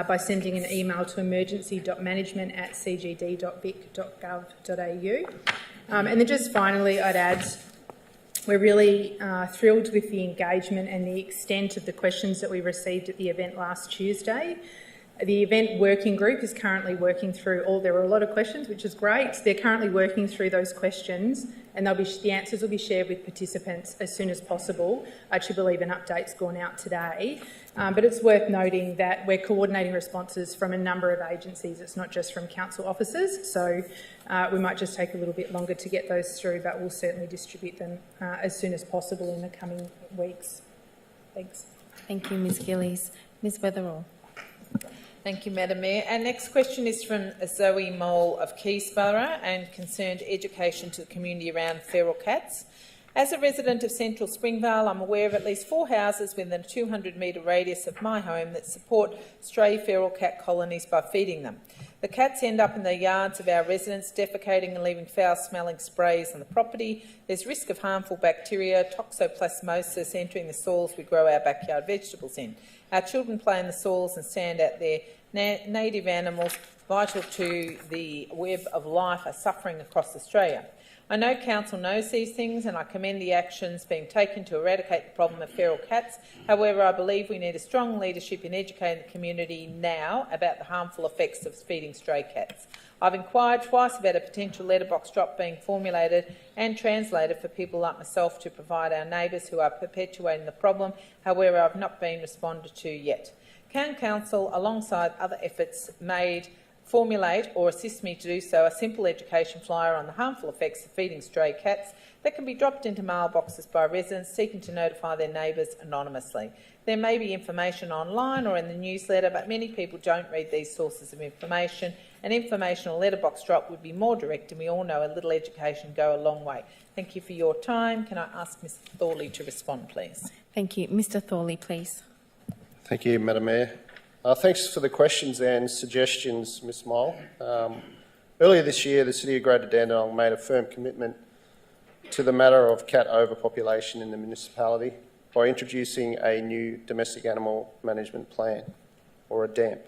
by sending an email to emergency.management@cgd.vic.gov.au. And then just finally, I'd add, we're really thrilled with the engagement and the extent of the questions that we received at the event last Tuesday. The event working group is currently working through there were a lot of questions, which is great. They're currently working through those questions, and the answers will be shared with participants as soon as possible. I actually believe an update's gone out today. But it's worth noting that we're coordinating responses from a number of agencies. It's not just from council officers, so we might just take a little bit longer to get those through, but we'll certainly distribute them as soon as possible in the coming weeks. Thanks. Thank you, Ms Gillies. Ms Weatherall.
Thank you, Madam Mayor. Our next question is from Zoe Mole of Keysborough and concerned education to the community around feral cats. As a resident of Central Springvale, I'm aware of at least 4 houses within a 200-metre radius of my home that support stray feral cat colonies by feeding them. The cats end up in the yards of our residents, defecating and leaving foul-smelling sprays on the property. There's risk of harmful bacteria, toxoplasmosis, entering the soils we grow our backyard vegetables in. Our children play in the soils and stand out there. Native animals vital to the web of life are suffering across Australia. I know Council knows these things and I commend the actions being taken to eradicate the problem of feral cats. However, I believe we need a strong leadership in educating the community now about the harmful effects of feeding stray cats. I've inquired twice about a potential letterbox drop being formulated and translated for people like myself to provide our neighbours who are perpetuating the problem. However, I've not been responded to yet. Can Council, alongside other efforts made, formulate or assist me to do so a simple education flyer on the harmful effects of feeding stray cats that can be dropped into mailboxes by residents seeking to notify their neighbours anonymously? There may be information online or in the newsletter, but many people don't read these sources of information. An informational letterbox drop would be more direct, and we all know a little education go a long way. Thank you for your time. Can I ask Mr Thorley to respond, please?
Thank you. Mr Thorley, please.
Thank you, Madam Mayor. Thanks for the questions and suggestions, Ms Mole. Earlier this year, the City of Greater Dandenong made a firm commitment to the matter of cat overpopulation in the municipality by introducing a new Domestic Animal Management Plan, or a DAMP,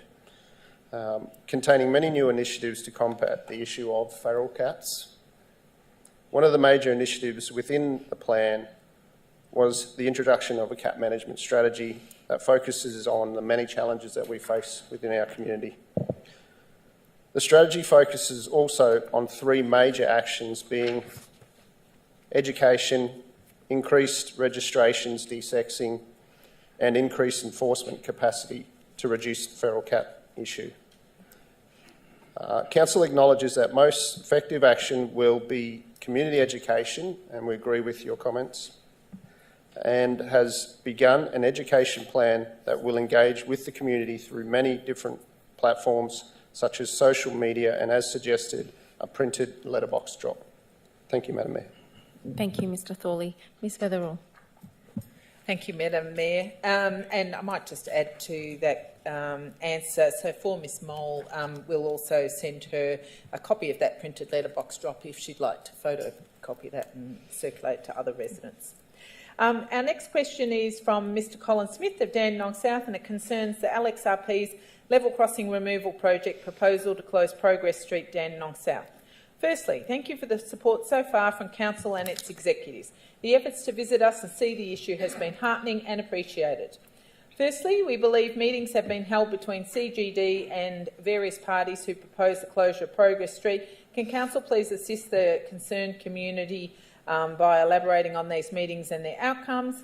containing many new initiatives to combat the issue of feral cats. One of the major initiatives within the plan was the introduction of a cat management strategy that focuses on the many challenges that we face within our community. The strategy focuses also on three major actions, being education, increased registrations, desexing, and increased enforcement capacity to reduce the feral cat issue. Council acknowledges that most effective action will be community education, and we agree with your comments, and has begun an education plan that will engage with the community through many different platforms, such as social media and, as suggested, a printed letterbox drop. Thank you, Madam Mayor.
Thank you, Mr Thorley. Ms Weatherall.
Thank you, Madam Mayor. And I might just add to that answer. So for Ms Mole, we'll also send her a copy of that printed letterbox drop if she'd like to photocopy that and circulate to other residents. Our next question is from Mr Colin Smith of Dandenong South, and it concerns the LXRP's level crossing removal project proposal to close Progress Street, Dandenong South. Firstly, thank you for the support so far from Council and its executives. The efforts to visit us and see the issue has been heartening and appreciated. Firstly, we believe meetings have been held between CGD and various parties who propose the closure of Progress Street. Can Council please assist the concerned community by elaborating on these meetings and their outcomes?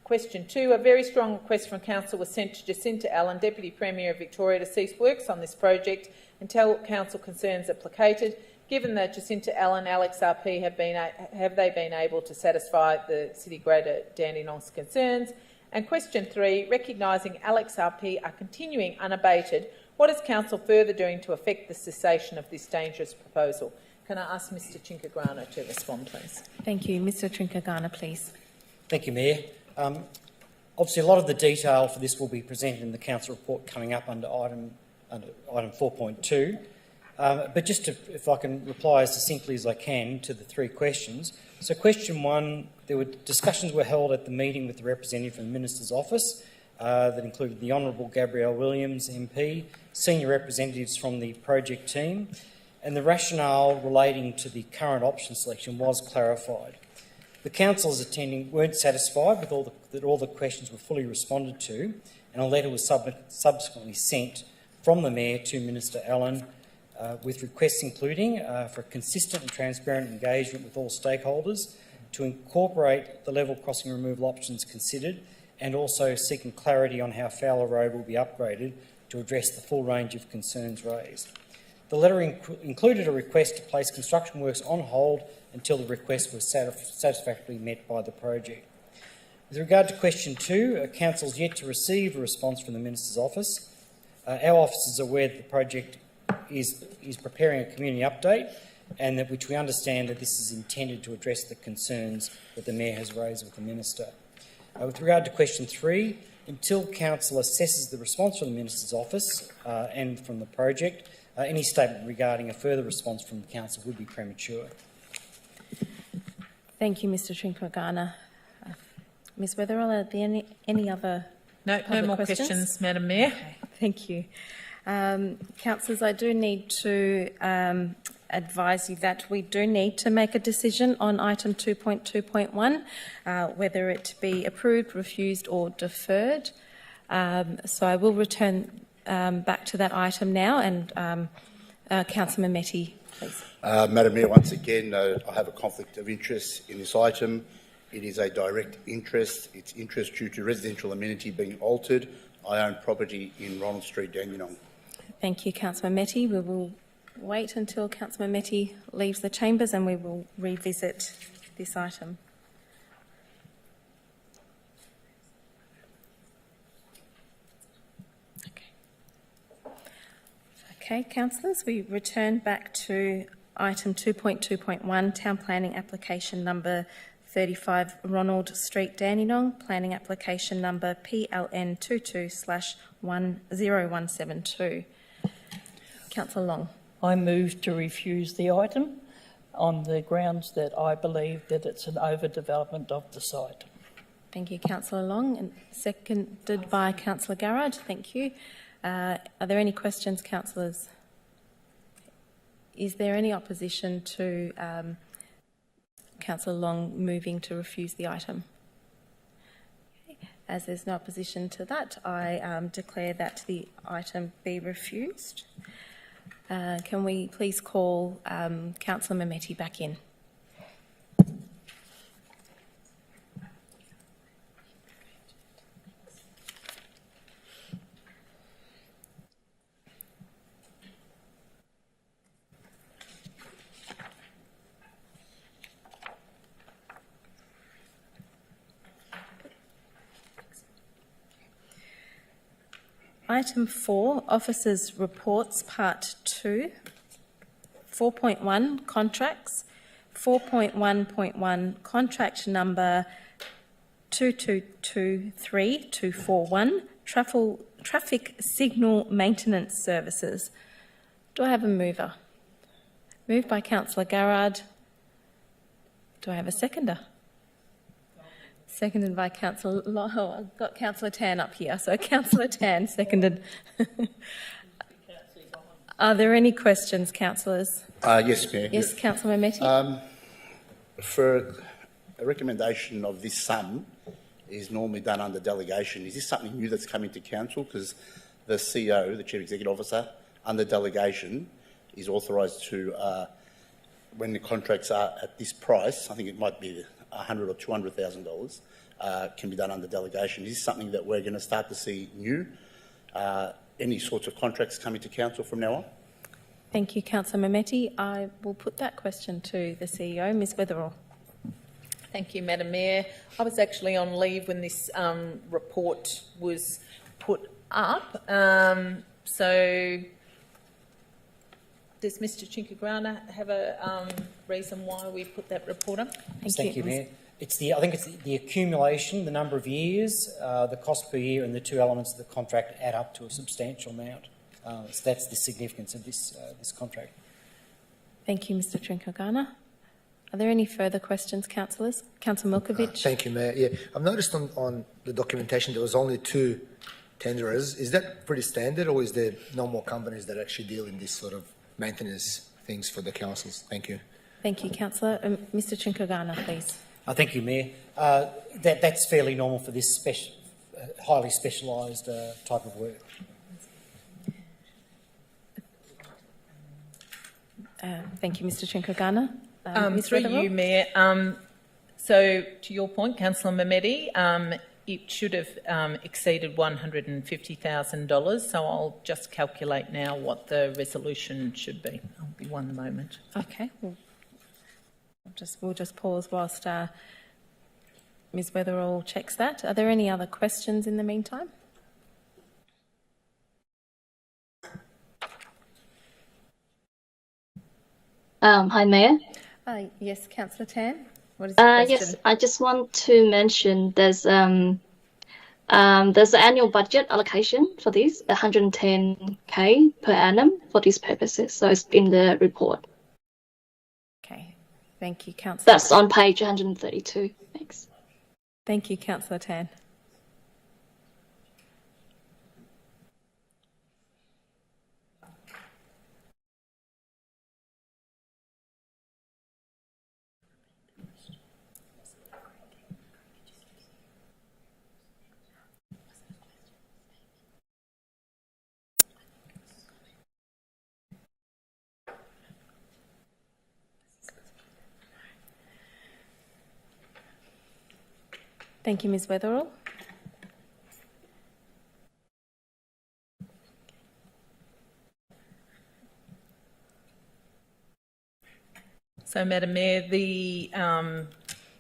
Question 2, a very strong request from Council was sent to Jacinta Allan, Deputy Premier of Victoria, to cease works on this project until Council concerns are placated. Given that Jacinta Allan, LXRP, have they been able to satisfy the City Greater Dandenong's concerns? And question 3, recognising LXRP are continuing unabated, what is Council further doing to effect the cessation of this dangerous proposal? Can I ask Mr Chinkagrana to respond, please?
Thank you. Mr Chinkagrana, please.
Thank you, Mayor. Obviously, a lot of the detail for this will be presented in the Council report coming up under item 4.2. But just if I can reply as succinctly as I can to the three questions. So question 1, discussions were held at the meeting with the representative from the Minister's office that included the Honourable Gabrielle Williams MP, senior representatives from the project team, and the rationale relating to the current option selection was clarified. The councillors attending weren't satisfied with that all the questions were fully responded to, and a letter was subsequently sent from the Mayor to Minister Allan with requests including for consistent and transparent engagement with all stakeholders, to incorporate the level crossing removal options considered, and also seeking clarity on how Fowler Road will be upgraded to address the full range of concerns raised. The letter included a request to place construction works on hold until the request was satisfactorily met by the project. With regard to question 2, Council is yet to receive a response from the Minister's office. Our office is aware that the project is preparing a community update, and that which we understand that this is intended to address the concerns that the Mayor has raised with the Minister. With regard to question 3, until Council assesses the response from the Minister's office and from the project, Any statement regarding a further response from the council would be premature.
Thank you, Mr Trincogarna. Ms Weatherall, are there any other
No more questions, Madam Mayor.
Okay, thank you. Councillors, I do need to advise you that we do need to make a decision on item 2.2.1, whether it be approved, refused or deferred. So I will return back to that item now, and Councillor Mehmeti, please.
Madam Mayor, once again, I have a conflict of interest in this item. It is a direct interest. It's interest due to residential amenity being altered. I own property in Ronald Street, Dandenong.
Thank you, Councillor Mehmeti. We will wait until Councillor Mehmeti leaves the chambers and we will revisit this item. Okay, councillors, we return back to item 2.2.1, Town Planning Application Number 35 Ronald Street, Dandenong, Planning Application Number PLN 22/10172. Councillor Long.
I move to refuse the item on the grounds that I believe that it's an overdevelopment of the site.
Thank you, Councillor Long, and seconded by Councillor Garrard. Thank you. Are there any questions, councillors? Is there any opposition to Councillor Long moving to refuse the item? Okay. As there's no opposition to that, I declare that the item be refused. Can we please call Councillor Mehmeti back in? Item 4, Officers' Reports, Part 2. 4.1, Contracts. 4.1.1, Contract Number 2223-241, Traffic Signal Maintenance Services. Do I have a mover? Moved by Councillor Garrard. Do I have a seconder? Seconded by Councillor Long. Oh, I've got Councillor Tan up here, so Councillor Tan seconded. Are there any questions, councillors?
Yes, Mayor.
Yes, Councillor Mehmeti.
For a recommendation of this sum is normally done under delegation. Is this something new that's come into council? Because the CEO, the Chief Executive Officer, under delegation is authorised to, when the contracts are at this price, I think it might be $100,000 or $200,000, can be done under delegation. Is this something that we're going to start to see new? Any sorts of contracts coming to council from now on?
Thank you, Councillor Mehmeti. I will put that question to the CEO, Ms Weatherall.
Thank you, Madam Mayor. I was actually on leave when this report was put up. So does Mr Trincogarna have a reason why we put that report up?
Thank you, Mayor. I think it's the accumulation, the number of years, the cost per year, and the two elements of the contract add up to a substantial amount. So that's the significance of this contract.
Thank you, Mr Trincogarna. Are there any further questions, councillors? Councillor Milkovich.
Thank you, Mayor. Yeah, I've noticed on the documentation there was only 2 tenderers. Is that pretty standard, or is there no more companies that actually deal in this sort of maintenance things for the councils? Thank you.
Thank you, Councillor. Mr Trincogarna, please.
Thank you, Mayor. That's fairly normal for this highly specialised type of work.
Thank you, Mr Trincogarna.
Through you, Mayor. So, to your point, Councillor Mehmeti, it should have exceeded $150,000. So I'll just calculate now what the resolution should be. I'll be one moment.
Okay. We'll just pause whilst Ms Weatherall checks that. Are there any other questions in the meantime?
Hi, Mayor.
Yes, Councillor Tan. What is the question?
Yes, I just want to mention there's There's an annual budget allocation for this, 110K per annum for these purposes. So it's in the report.
Okay, thank you, Councillor.
That's on page 132. Thanks.
Thank you, Councillor Tan. Thank you, Ms. Weatherall.
So, Madam Mayor, the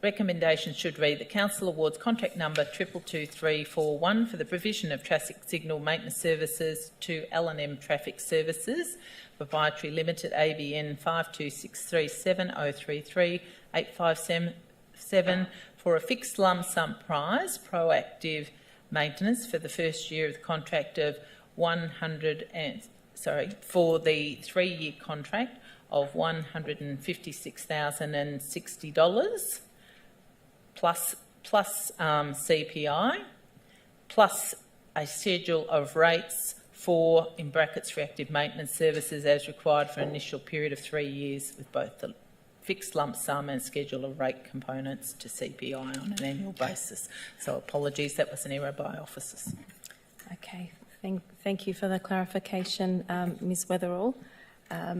recommendation should read: the Council awards contract number 222341 for the provision of traffic signal maintenance services to L&M Traffic Services Proprietary Limited, ABN 52637033857 for a fixed lump sum price, proactive maintenance for the first year of the contract of for the 3-year contract of $156,060 plus CPI plus a schedule of rates for, in brackets, reactive maintenance services as required for an initial period of 3 years with both the fixed lump sum and schedule of rate components to CPI on an annual basis. So apologies, that was an error by officers.
Okay, thank you for the clarification, Ms. Weatherall. I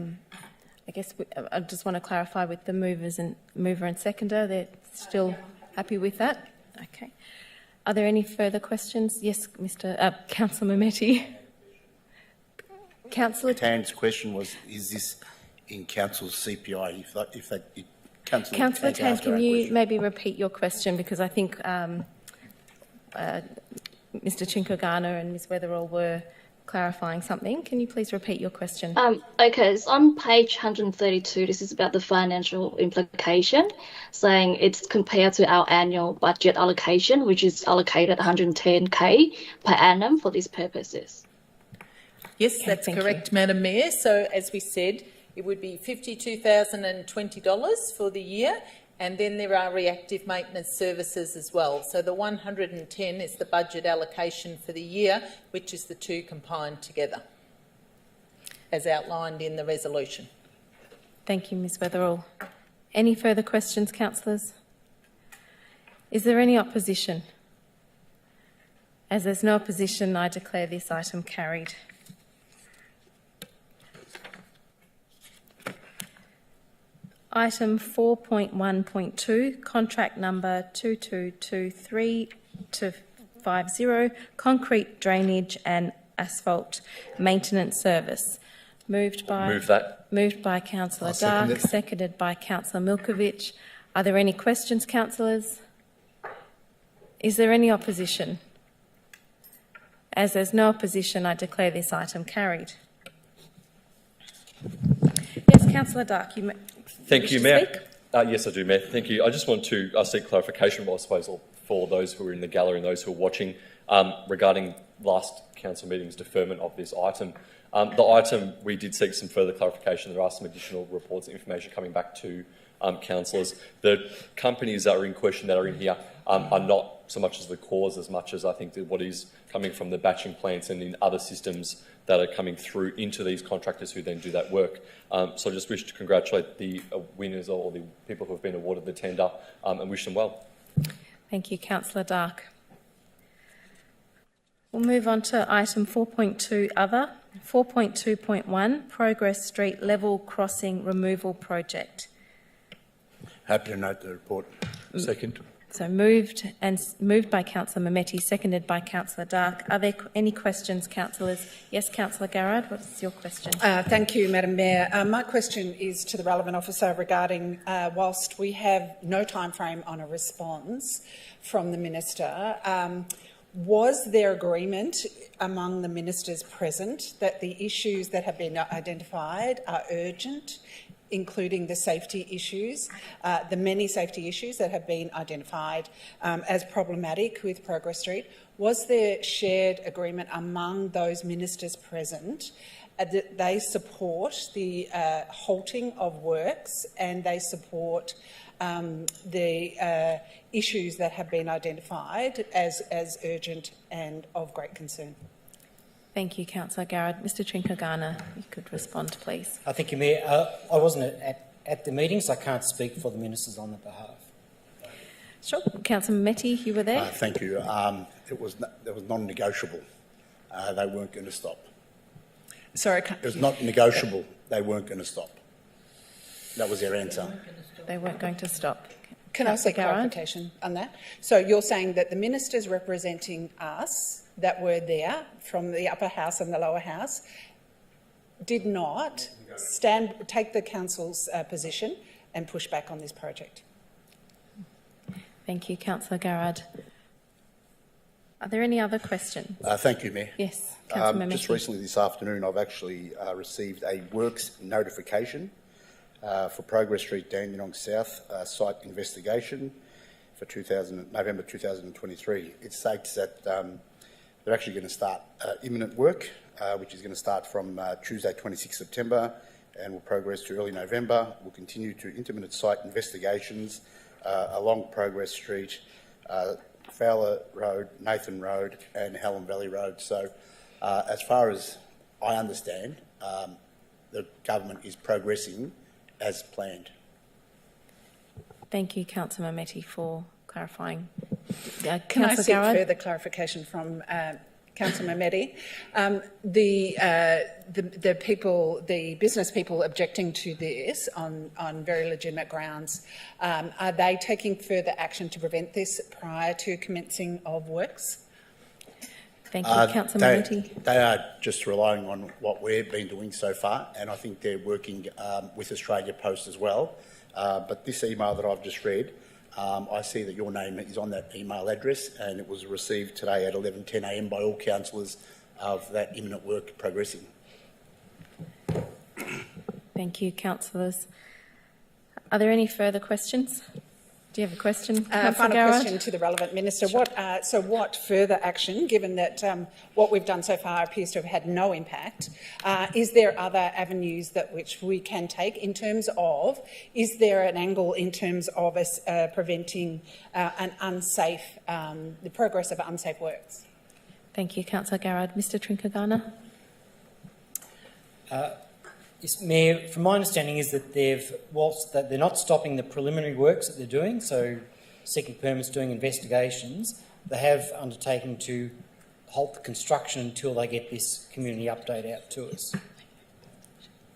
guess I just want to clarify with the mover and seconder, they're still happy with that? Okay. Are there any further questions? Yes, Councillor Mehmeti. Councillor
Tan's question was, is this in Council's CPI?
Councillor Tan, can you maybe repeat your question, because I think Mr. Chinchorgano and Ms. Weatherall were clarifying something. Can you please repeat your question?
Okay, it's on page 132. This is about the financial implication, saying it's compared to our annual budget allocation, which is allocated 110K per annum for these purposes.
Yes, that's correct, Madam Mayor. So, as we said, it would be $52,020 for the year, and then there are reactive maintenance services as well. So the 110 is the budget allocation for the year, which is the two combined together, as outlined in the resolution.
Thank you, Ms. Weatherall. Any further questions, councillors? Is there any opposition? As there's no opposition, I declare this item carried. Item 4.1.2, contract number 2223-50, concrete drainage and asphalt maintenance service. Moved by Councillor Dark, seconded by Councillor Milkovich. Are there any questions, councillors? Is there any opposition? As there's no opposition, I declare this item carried. Yes, Councillor Dark, you may.
Thank you, Mayor. Yes, I do, Mayor. Thank you. I just want to seek clarification, I suppose, for those who are in the gallery and those who are watching, regarding last council meeting's deferment of this item. The item, we did seek some further clarification. There are some additional reports and information coming back to councillors. The companies that are in question that are in here are not so much as the cause, as much as I think that what is coming from the batching plants and in other systems that are coming through into these contractors who then do that work. So I just wish to congratulate the winners or the people who have been awarded the tender and wish them well.
Thank you, Councillor Dark. We'll move on to item 4.2 other. 4.2.1 Progress Street Level Crossing Removal Project.
Happy to note the report.
Second.
So moved by Councillor Mehmeti, seconded by Councillor Dark. Are there any questions, councillors? Yes, Councillor Garrard, what's your question?
Thank you, Madam Mayor. My question is to the relevant officer regarding, whilst we have no time frame on a response from the Minister, was there agreement among the ministers present that the issues that have been identified are urgent including the safety issues, the many safety issues that have been identified as problematic with Progress Street. Was there shared agreement among those ministers present that they support the halting of works and they support the issues that have been identified as urgent and of great concern?
Thank you, Councillor Garrard. Mr Trincogarna, you could respond, please.
Thank you, Mayor. I wasn't at the meeting, so I can't speak for the ministers on their behalf.
Sure. Councillor Mehmeti, you were there.
Thank you. It was non-negotiable. They weren't going to stop.
Sorry,
it was not negotiable. They weren't going to stop. That was their answer.
They weren't going to stop.
Can I seek clarification on that? So you're saying that the ministers representing us that were there from the upper house and the lower house did not take the council's position and push back on this project?
Thank you, Councillor Garrard. Are there any other questions?
Thank you, Mayor.
Yes, Councillor Mehmeti.
Just recently this afternoon, I've actually received a works notification for Progress Street, Dandenong South site investigation for November 2023. It states that they're actually going to start imminent work, which is going to start from Tuesday 26 September and will progress to early November. We'll continue to intermittent site investigations along Progress Street, Fowler Road, Nathan Road and Helen Valley Road. So as far as I understand, the government is progressing as planned.
Thank you, Councillor Mehmeti, for clarifying.
Can I seek further clarification from Councillor Mehmeti? The people, the business people objecting to this on very legitimate grounds, are they taking further action to prevent this prior to commencing of works?
Thank you, Councillor Mehmeti.
They are just relying on what we've been doing so far, and I think they're working with Australia Post as well. But this email that I've just read, I see that your name is on that email address, and it was received today at 11:10 a.m. by all councillors of that imminent work progressing.
Thank you, councillors. Are there any further questions? Do you have a question,
Final question to the relevant minister. Sure. What further action, given that what we've done so far appears to have had no impact, is there other avenues which we can take in terms of, is there an angle in terms of us preventing the progress of unsafe works?
Thank you, Councillor Garrard. Mr Trincogarna.
Yes, Mayor, from my understanding is that whilst they're not stopping the preliminary works that they're doing, so seeking permits, doing investigations, they have undertaken to halt the construction until they get this community update out to us.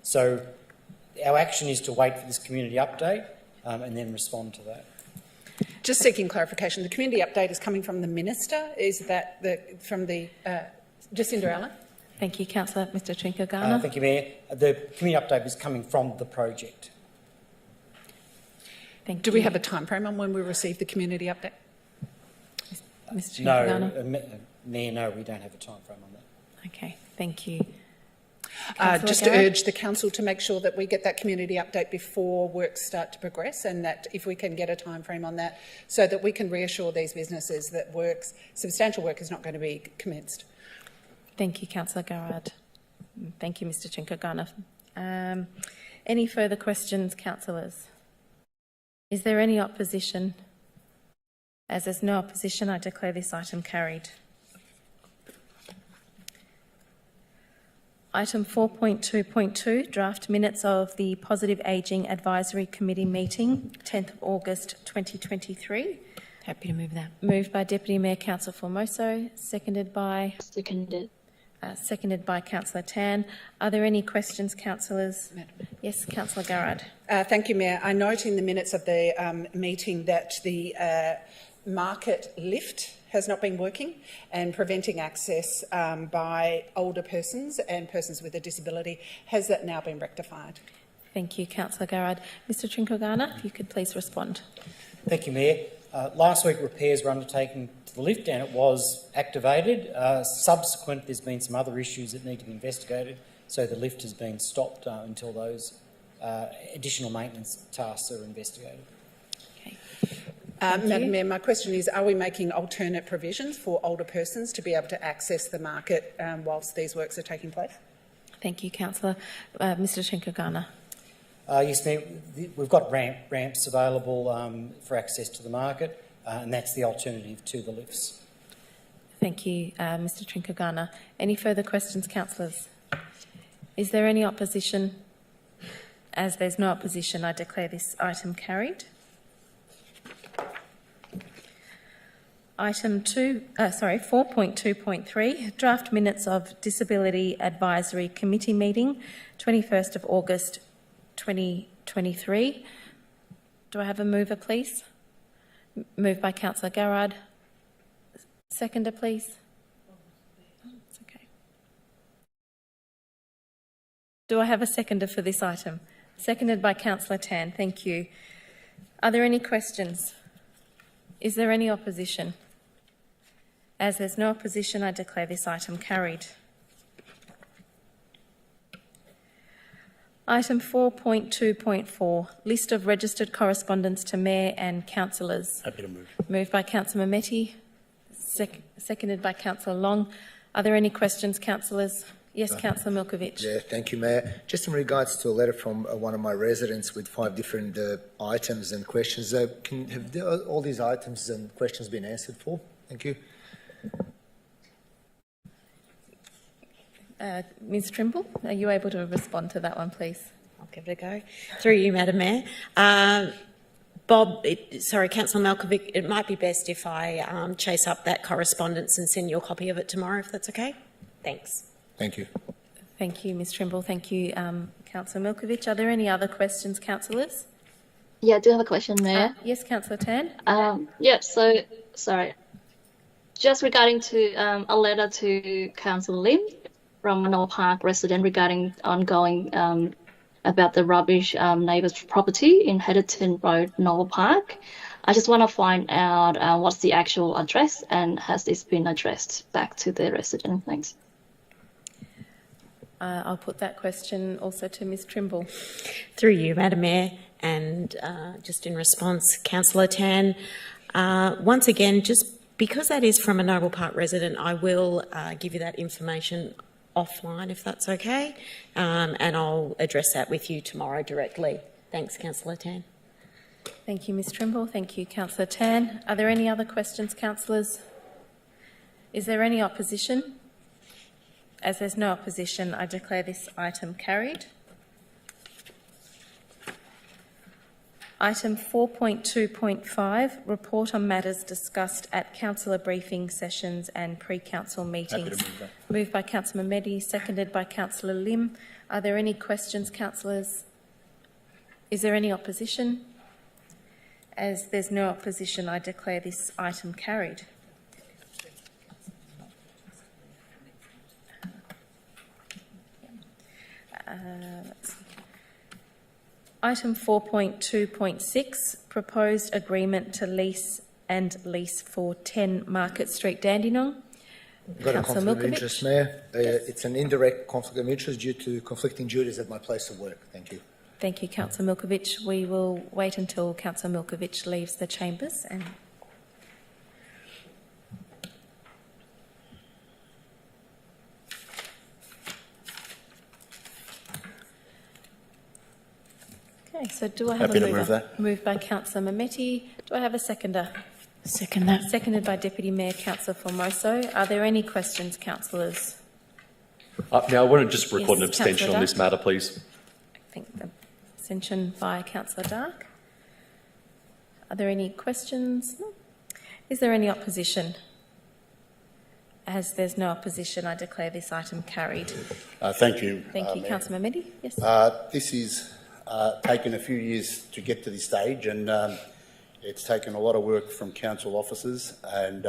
So our action is to wait for this community update and then respond to that.
Just seeking clarification, the community update is coming from the minister. Is that from the Jacinda Allen?
Thank you, Councillor. Mr Trincogarna.
Thank you, Mayor. The community update is coming from the project.
Do we have a time frame on when we receive the community update?
Mr
No, Mayor, no, we don't have a time frame on that.
Okay, thank you.
Just to urge the council to make sure that we get that community update before works start to progress, and that if we can get a time frame on that, so that we can reassure these businesses that substantial work is not going to be commenced.
Thank you, Councillor Garrard. Thank you, Mr Trincogarna. Any further questions, councillors? Is there any opposition? As there's no opposition, I declare this item carried. Item 4.2.2, draft minutes of the Positive Ageing Advisory Committee meeting, 10th of August 2023.
Happy to move that.
Moved by Deputy Mayor Councillor Formoso, seconded by? Seconded by Councillor Tan. Are there any questions, councillors? Yes, Councillor Garrard.
Thank you, Mayor. I note in the minutes of the meeting that the market lift has not been working and preventing access by older persons and persons with a disability. Has that now been rectified?
Thank you, Councillor Garrard. Mr Trincogarna, if you could please respond.
Thank you, Mayor. Last week repairs were undertaken to the lift and it was activated. Subsequent, there's been some other issues that need to be investigated, so the lift has been stopped until those additional maintenance tasks are investigated.
Madam Mayor, my question is, are we making alternate provisions for older persons to be able to access the market whilst these works are taking place?
Thank you, Councillor. Mr Trinkogana.
Yes, Mayor, we've got ramps available for access to the market, and that's the alternative to the lifts.
Thank you, Mr Trinkogana. Any further questions, councillors? Is there any opposition? As there's no opposition, I declare this item carried. Item 4.2.3, draft minutes of Disability Advisory Committee meeting, 21st of August 2023. Do I have a mover, please? Moved by Councillor Garrard. Seconder, please. It's okay. Do I have a seconder for this item? Seconded by Councillor Tan. Thank you. Are there any questions? Is there any opposition? As there's no opposition, I declare this item carried. Item 4.2.4, list of registered correspondence to Mayor and councillors.
Happy to move.
Moved by Councillor Memeti, seconded by Councillor Long. Are there any questions, councillors? Yes, Councillor Milkovich.
Yeah, thank you, Mayor. Just in regards to a letter from one of my residents with 5 different items and questions, have all these items and questions been answered for? Thank you.
Ms Trimble, are you able to respond to that one, please?
I'll give it a go. Through you, Madam Mayor. Bob, Councillor Malkovich, it might be best if I chase up that correspondence and send you a copy of it tomorrow, if that's okay. Thanks.
Thank you.
Thank you, Ms Trimble. Thank you, Councillor Milkovich. Are there any other questions, councillors?
Yeah, I do have a question, Mayor.
Yes, Councillor Tan.
Just regarding to a letter to Councillor Lim from Manor Park resident regarding ongoing about the rubbish neighbour's property in Heatherton Road, Noel Park. I just want to find out what's the actual address and has this been addressed back to the resident? Thanks.
I'll put that question also to Ms Trimble.
Through you, Madam Mayor, and just in response, Councillor Tan, once again, just because that is from a Noble Park resident, I will give you that information offline, if that's okay, and I'll address that with you tomorrow directly. Thanks, Councillor Tan.
Thank you, Ms Trimble. Thank you, Councillor Tan. Are there any other questions, councillors? Is there any opposition? As there's no opposition, I declare this item carried. Item 4.2.5, report on matters discussed at councillor briefing sessions and pre-council meetings. Moved by Councillor Memeti, seconded by Councillor Lim. Are there any questions, councillors? Is there any opposition? As there's no opposition, I declare this item carried. Item 4.2.6, proposed agreement to lease for 10 Market Street, Dandenong.
I've got a conflict of interest, Mayor. It's an indirect conflict of interest due to conflicting duties at my place of work. Thank you.
Thank you, Councillor Milkovich. We will wait until Councillor Milkovich leaves the chambers. Okay, so do I have
Happy
a
to
mover?
move that.
Moved by Councillor Memeti. Do I have a seconder?
Seconder.
Seconded by Deputy Mayor Councillor Formoso. Are there any questions, councillors?
Now, I want to just record an
Yes,
abstention
Councillor
on this
Dark.
matter, please.
I think the abstention by Councillor Dark. Are there any questions? No. Is there any opposition? As there's no opposition, I declare this item carried.
Thank you.
Thank you,
Mayor.
Councillor Memeti. Yes.
This is taken a few years to get to this stage, and it's taken a lot of work from council officers and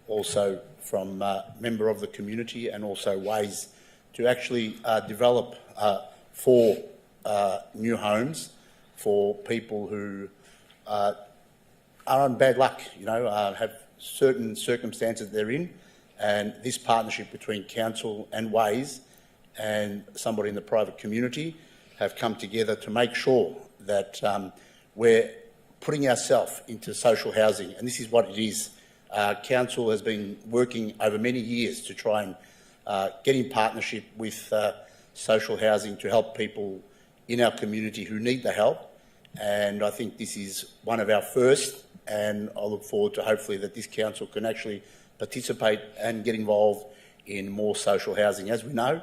also from member of the community and also ways to actually develop 4 new homes for people who are on bad luck, have certain circumstances they're in, and this partnership between council and Ways and somebody in the private community have come together to make sure that we're putting ourselves into social housing, and this is what it is. Council has been working over many years to try and get in partnership with social housing to help people in our community who need the help, and I think this is one of our first, and I look forward to hopefully that this council can actually participate and get involved in more social housing. As we know,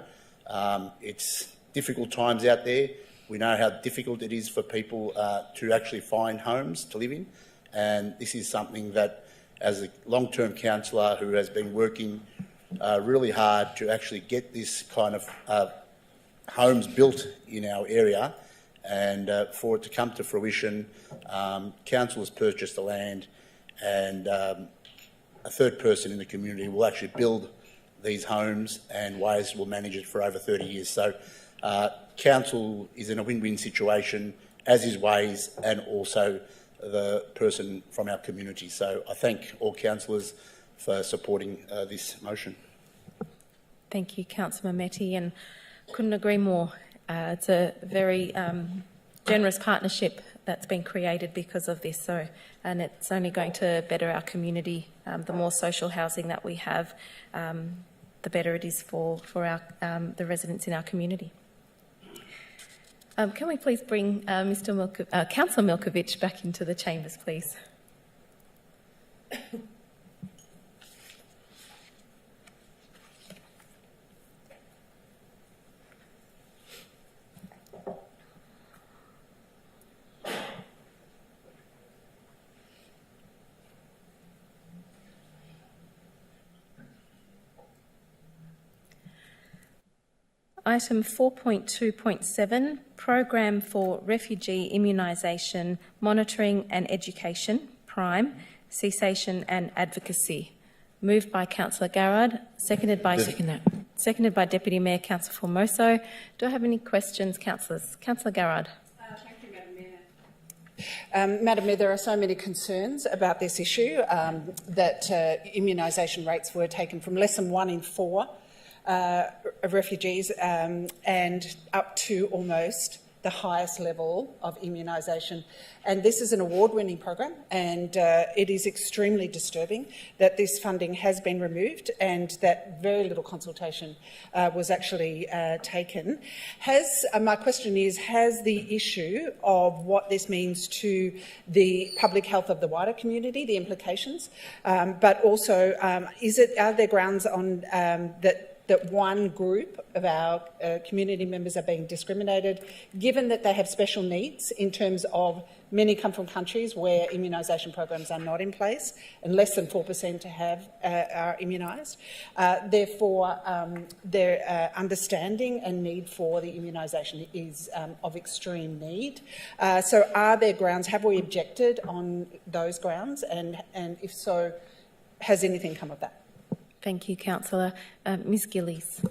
it's difficult times out there. We know how difficult it is for people to actually find homes to live in, and this is something that, as a long-term councillor who has been working really hard to actually get this kind of homes built in our area, and for it to come to fruition, council has purchased the land, and a third person in the community will actually build these homes, and Waze will manage it for over 30 years. So council is in a win-win situation, as is Waze, and also the person from our community. So I thank all councillors for supporting this motion.
Thank you, Councillor Mehmeti, and couldn't agree more. It's a very generous partnership that's been created because of this, and it's only going to better our community. The more social housing that we have, the better it is for our, the residents in our community. Can we please bring Councillor Milkovich back into the chambers, please? Item 4.2.7, Program for Refugee Immunisation, Monitoring and Education, PRIME, Cessation and Advocacy. Moved by Councillor Garrard, seconded by Deputy Mayor Councillor Formoso. Do I have any questions, councillors? Councillor Garrard.
Thank you, Madam Mayor. Madam Mayor, there are so many concerns about this issue that immunisation rates were taken from less than 1 in 4 of refugees and up to almost the highest level of immunisation. And this is an award-winning program, and it is extremely disturbing that this funding has been removed and that very little consultation was actually taken. My question is, has the issue of what this means to the public health of the wider community, the implications, but also are there grounds on that one group of our community members are being discriminated, given that they have special needs in terms of many come from countries where immunisation programs are not in place and less than 4% are immunised. Therefore, their understanding and need for the immunisation is of extreme need. So are there grounds, have we objected on those grounds, and if so, has anything come of that?
Thank you, Councillor. Ms Gillies.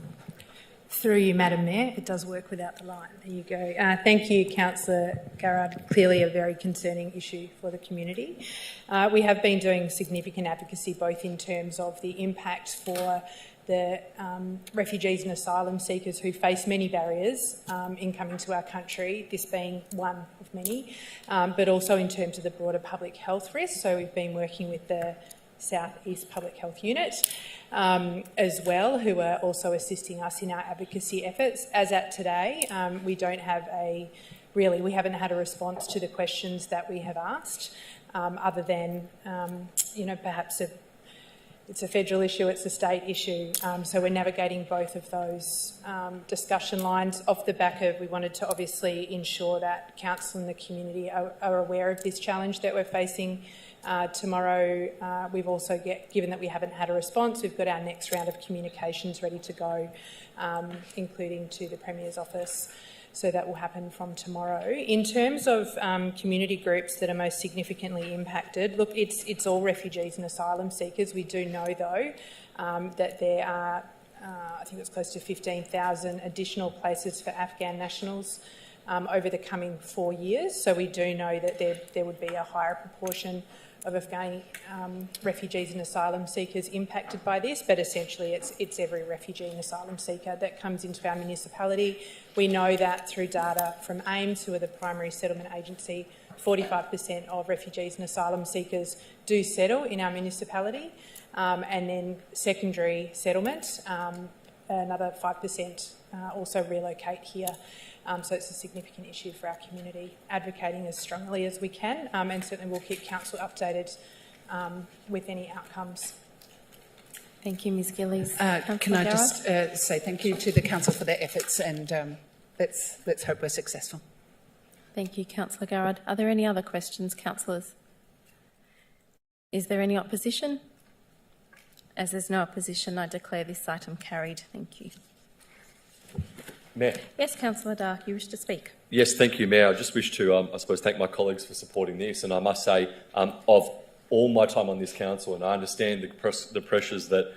Through you, Madam Mayor. It does work without the line. There you go. Thank you, Councillor Garrard. Clearly a very concerning issue for the community. We have been doing significant advocacy both in terms of the impact for the refugees and asylum seekers who face many barriers in coming to our country, this being one of many, but also in terms of the broader public health risks. So we've been working with the South East Public Health Unit as well, who are also assisting us in our advocacy efforts. As at today, we don't have we haven't had a response to the questions that we have asked, other than, perhaps it's a federal issue, it's a state issue. So we're navigating both of those discussion lines off the back of, we wanted to obviously ensure that council and the community are aware of this challenge that we're facing tomorrow. We've also, given that we haven't had a response, we've got our next round of communications ready to go, including to the Premier's office. So that will happen from tomorrow. In terms of community groups that are most significantly impacted, look, it's all refugees and asylum seekers. We do know, though, that there are, I think it's close to 15,000 additional places for Afghan nationals over the coming 4 years. So we do know that there would be a higher proportion of Afghani refugees and asylum seekers impacted by this, but essentially it's every refugee and asylum seeker that comes into our municipality. We know that through data from AIMS, who are the primary settlement agency, 45% of refugees and asylum seekers do settle in our municipality, and then secondary settlement, another 5% also relocate here. So it's a significant issue for our community, advocating as strongly as we can, and certainly we'll keep Council updated with any outcomes.
Thank you, Ms Gillies.
Can I just say thank you to the Council for their efforts, and let's hope we're successful.
Thank you, Councillor Garrard. Are there any other questions, councillors? Is there any opposition? As there's no opposition, I declare this item carried. Thank you.
Mayor.
Yes, Councillor Dark, you wish to speak?
Yes, thank you, Mayor. I just wish to, I suppose, thank my colleagues for supporting this. And I must say, of all my time on this council, and I understand the pressures that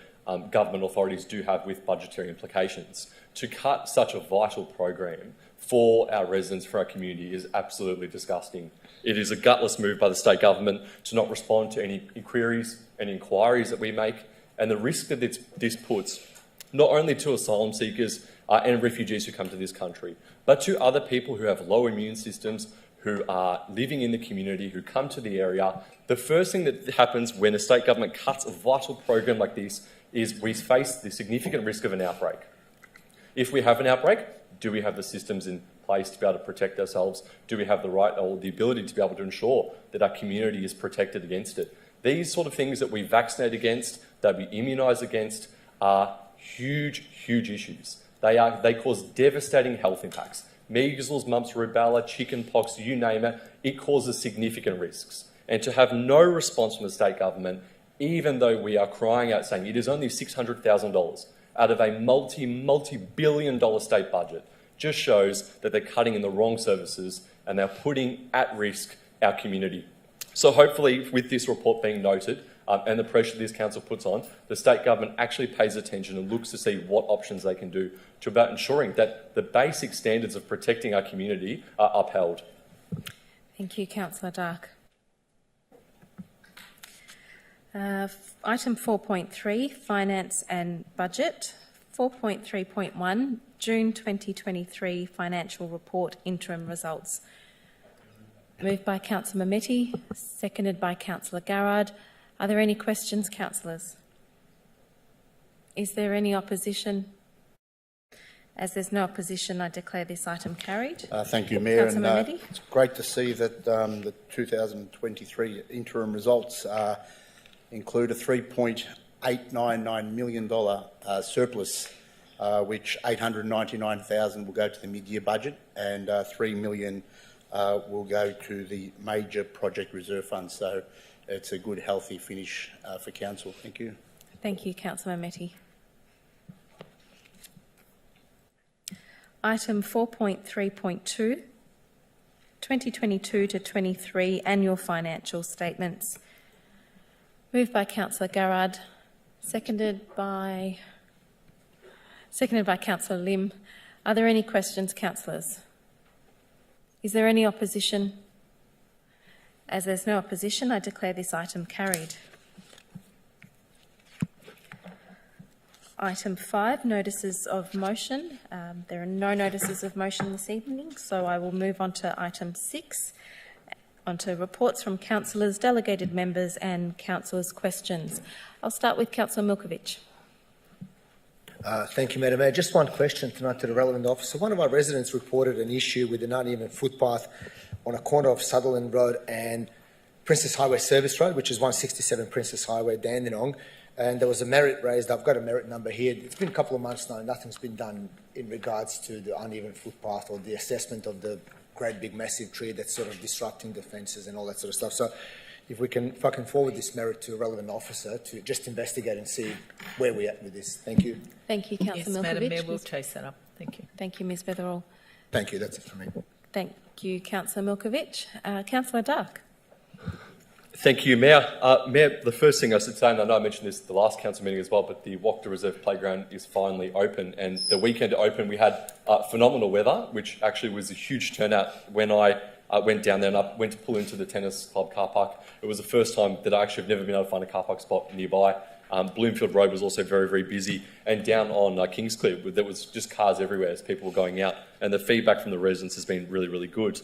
government authorities do have with budgetary implications, to cut such a vital program for our residents, for our community, is absolutely disgusting. It is a gutless move by the state government to not respond to any queries and inquiries that we make, and the risk that this puts not only to asylum seekers and refugees who come to this country, but to other people who have low immune systems, who are living in the community, who come to the area. The first thing that happens when a state government cuts a vital program like this is we face the significant risk of an outbreak. If we have an outbreak, do we have the systems in place to be able to protect ourselves? Do we have the right or the ability to be able to ensure that our community is protected against it? These sort of things that we vaccinate against, that we immunise against, are huge, huge issues. They cause devastating health impacts. Measles, mumps, rubella, chicken pox, you name it, it causes significant risks. And to have no response from the state government, even though we are crying out saying it is only $600,000 out of a multi-billion-dollar state budget, just shows that they're cutting in the wrong services and they're putting at risk our community. So hopefully, with this report being noted and the pressure this council puts on, the state government actually pays attention and looks to see what options they can do to about ensuring that the basic standards of protecting our community are upheld.
Thank you, Councillor Dark. Item 4.3, Finance and Budget. 4.3.1, June 2023 Financial Report Interim Results. Moved by Councillor Mehmeti, seconded by Councillor Garrard. Are there any questions, councillors? Is there any opposition? As there's no opposition, I declare this item carried.
Thank you, Mayor.
Councillor Mehmeti.
It's great to see that the 2023 interim results include a $3.899 million surplus, which $899,000 will go to the mid-year budget and $3 million will go to the major project reserve fund. So it's a good, healthy finish for council. Thank you.
Thank you, Councillor Mehmeti. Item 4.3.2, 2022 to 23 Annual Financial Statements. Moved by Councillor Garrard, seconded by Councillor Lim. Are there any questions, councillors? Is there any opposition? As there's no opposition, I declare this item carried. Item 5, Notices of Motion. There are no notices of motion this evening, so I will move on to item 6, onto reports from councillors, delegated members and councillors' questions. I'll start with Councillor Milkovich.
Thank you, Madam Mayor. Just one question tonight to the relevant officer. One of our residents reported an issue with an uneven footpath on a corner of Sutherland Road and Princess Highway Service Road, which is 167 Princess Highway, Dandenong. And there was a merit raised. I've got a merit number here. It's been a couple of months now. Nothing's been done in regards to the uneven footpath or the assessment of the great big massive tree that's sort of disrupting the fences and all that sort of stuff. So if I can forward this merit to a relevant officer to just investigate and see where we're at with this. Thank you.
Thank you, Councillor Milkovich.
Yes, Madam Mayor, we'll chase that up. Thank you.
Thank you, Ms Betherall.
Thank you. That's it for me.
Thank you, Councillor Milkovich. Councillor Dark.
Thank you, Mayor. Mayor, the first thing I should say, and I know I mentioned this at the last council meeting as well, but the Wokta Reserve Playground is finally open. And the weekend it opened, we had phenomenal weather, which actually was a huge turnout when I went down there and I went to pull into the tennis club car park. It was the first time that I actually have never been able to find a car park spot nearby. Bloomfield Road was also very, very busy, and down on Kingscliff, there was just cars everywhere as people were going out, and the feedback from the residents has been really, really good.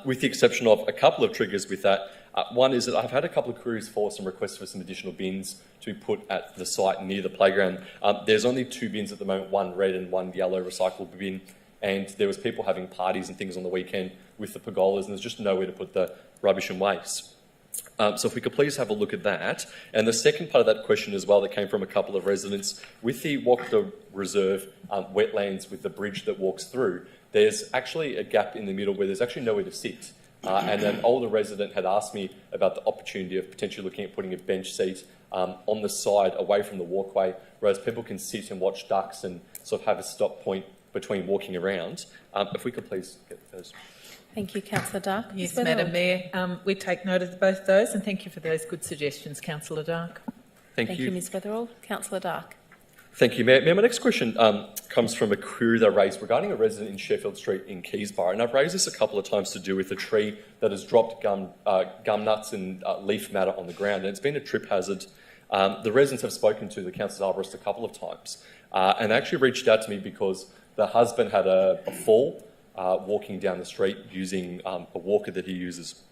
With the exception of a couple of triggers with that. One is that I've had a couple of queries for some requests for some additional bins to be put at the site near the playground. There's only 2 bins at the moment, one red and one yellow recyclable bin, and there was people having parties and things on the weekend with the pergolas, and there's just nowhere to put the rubbish and waste. So if we could please have a look at that. And the second part of that question as well that came from a couple of residents, with the Wokta Reserve wetlands with the bridge that walks through, there's actually a gap in the middle where there's actually nowhere to sit. And an older resident had asked me about the opportunity of potentially looking at putting a bench seat on the side away from the walkway, whereas people can sit and watch ducks and sort of have a stop point between walking around. If we could please get those.
Thank you, Councillor Dark.
Yes, Madam Mayor, we take note of both those, and thank you for those good suggestions, Councillor Dark.
Thank you.
Ms Weatherall. Councillor Dark.
Thank you, Mayor. Mayor, my next question comes from a query that I raised regarding a resident in Sheffield Street in Keysborough, and I've raised this a couple of times to do with a tree that has dropped gum nuts and leaf matter on the ground, and it's been a trip hazard. The residents have spoken to the council's arborist a couple of times, and they actually reached out to me because the husband had a fall walking down the street using a walker that he uses.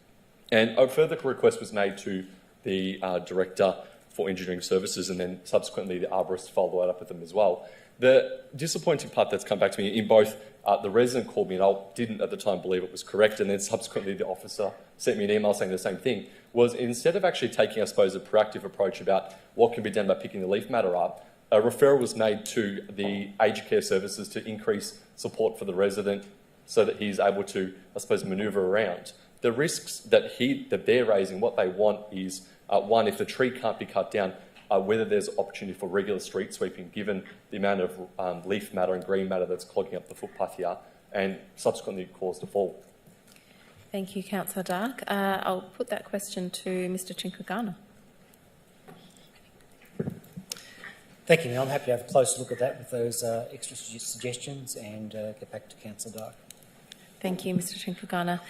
And a further request was made to the Director for Engineering Services, and then subsequently the arborist followed that up with them as well. The disappointing part that's come back to me in both the resident called me and I didn't at the time believe it was correct, and then subsequently the officer sent me an email saying the same thing, was instead of actually taking, I suppose, a proactive approach about what can be done by picking the leaf matter up, a referral was made to the aged care services to increase support for the resident so that he's able to, I suppose, manoeuvre around. The risks that they're raising, what they want is, one, if the tree can't be cut down, whether there's opportunity for regular street sweeping, given the amount of leaf matter and green matter that's clogging up the footpath here, and subsequently caused a fall.
Thank you, Councillor Dark. I'll put that question to Mr Trinkagana.
Thank you, Mayor. I'm happy to have a close look at that with those extra suggestions and get back to Councillor Dark.
Thank you, Mr Trinkagana.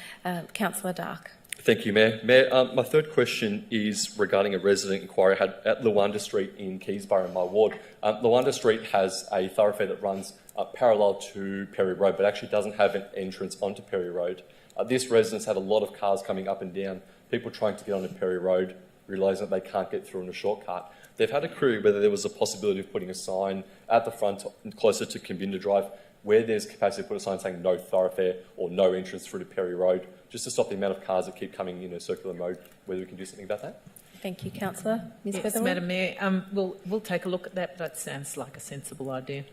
Councillor Dark.
Thank you, Mayor. Mayor, my third question is regarding a resident inquiry I had at Lawanda Street in Keysborough in my ward. Lawanda Street has a thoroughfare that runs parallel to Perry Road, but actually doesn't have an entrance onto Perry Road. This residence had a lot of cars coming up and down, people trying to get onto Perry Road, realising that they can't get through in a shortcut. They've had a query whether there was a possibility of putting a sign at the front closer to Kimbinda Drive where there's capacity to put a sign saying no thoroughfare or no entrance through to Perry Road, just to stop the amount of cars that keep coming in a circular mode, whether we can do something about that.
Thank you, Councillor. Ms
Yes,
Weatherall.
Madam Mayor, we'll take a look at that, but that sounds like a sensible idea.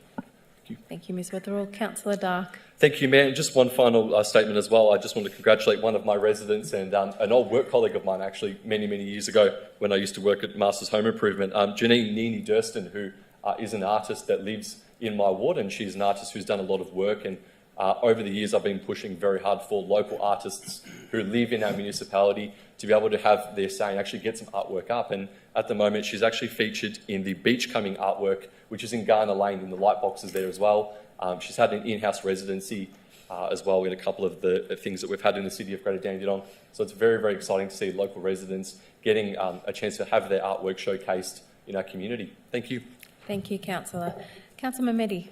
Thank you, Ms Weatherall. Councillor Dark.
Thank you, Mayor. And just one final statement as well. I just want to congratulate one of my residents and an old work colleague of mine, actually, many, many years ago when I used to work at Masters Home Improvement, Janine Nini Durston, who is an artist that lives in my ward, and she's an artist who's done a lot of work. And over the years, I've been pushing very hard for local artists who live in our municipality to be able to have their say and actually get some artwork up. And at the moment, she's actually featured in the Beachcoming artwork, which is in Garner Lane, in the light boxes there as well. She's had an in-house residency as well in a couple of the things that we've had in the city of Greater Dandenong. So it's very, very exciting to see local residents getting a chance to have their artwork showcased in our community. Thank you.
Thank you, Councillor. Councillor Mamedi.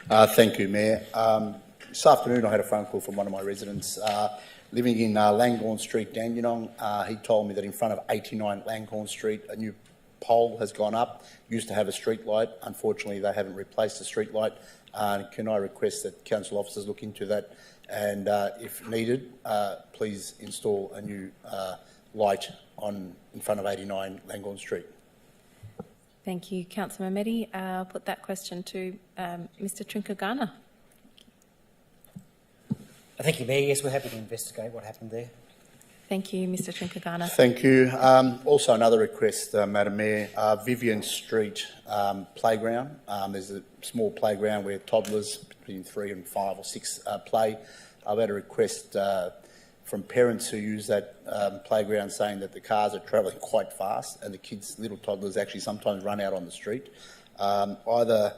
Thank you, Mayor. This afternoon I had a phone call from one of my residents living in Langhorne Street, Dandenong. He told me that in front of 89 Langhorne Street, a new pole has gone up. Used to have a street light. Unfortunately, they haven't replaced the street light. Can I request that council officers look into that and, if needed, please install a new light in front of 89 Langhorne Street?
Thank you, Councillor Mamedi. I'll put that question to Mr Trinkagana.
Thank you, Mayor. Yes, we're happy to investigate what happened there.
Thank you, Mr Trinkagana.
Thank you. Also another request, Madam Mayor, Vivian Street playground. There's a small playground where toddlers between 3 and 5 or 6 play. I've had a request from parents who use that playground saying that the cars are travelling quite fast and the kids, little toddlers, actually sometimes run out on the street. Either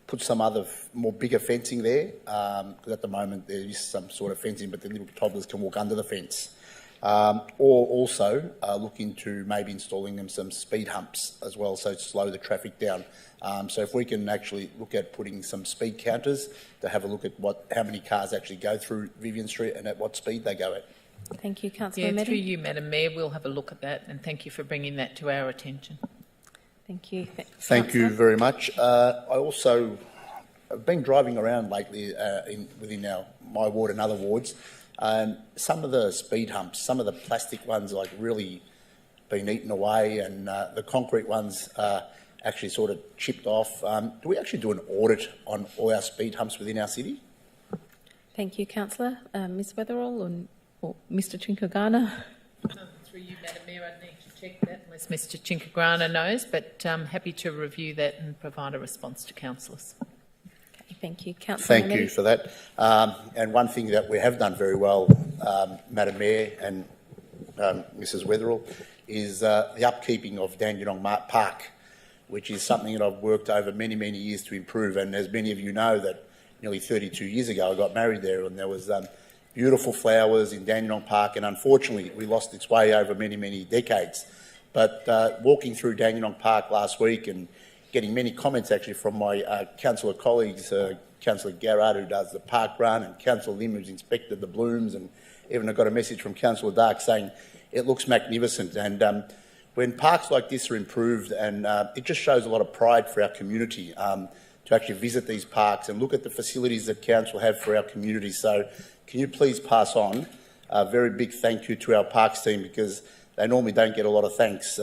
put some other more bigger fencing there, because at the moment there is some sort of fencing, but the little toddlers can walk under the fence. Or also look into maybe installing them some speed humps as well, so to slow the traffic down. So if we can actually look at putting some speed counters to have a look at how many cars actually go through Vivian Street and at what speed they go at.
Thank you, Councillor
Yeah,
Medham.
through you, Madam Mayor, we'll have a look at that, and thank you for bringing that to our attention.
Thank you.
Thank you very much. I also have been driving around lately within my ward and other wards. Some of the speed humps, some of the plastic ones, like really been eaten away, and the concrete ones actually sort of chipped off. Do we actually do an audit on all our speed humps within our city?
Thank you, Councillor. Ms Weatherall or Mr Chinkagana?
Through you, Madam Mayor, I need to check that unless Mr Chinkagrana knows, but happy to review that and provide a response to councillors.
Okay, thank you, Councillor.
Thank you for that. And one thing that we have done very well, Madam Mayor and Mrs Weatherall, is the upkeeping of Dandenong Park, which is something that I've worked over many, many years to improve. And as many of you know, that nearly 32 years ago I got married there, and there was beautiful flowers in Dandenong Park, and unfortunately we lost its way over many, many decades. But walking through Dandenong Park last week and getting many comments actually from my councillor colleagues, Councillor Garrard, who does the park run, and Councillor Lim, who's inspected the blooms, and even I got a message from Councillor Dark saying it looks magnificent. And when parks like this are improved, and it just shows a lot of pride for our community to actually visit these parks and look at the facilities that council have for our community. So can you please pass on a very big thank you to our parks team, because they normally don't get a lot of thanks.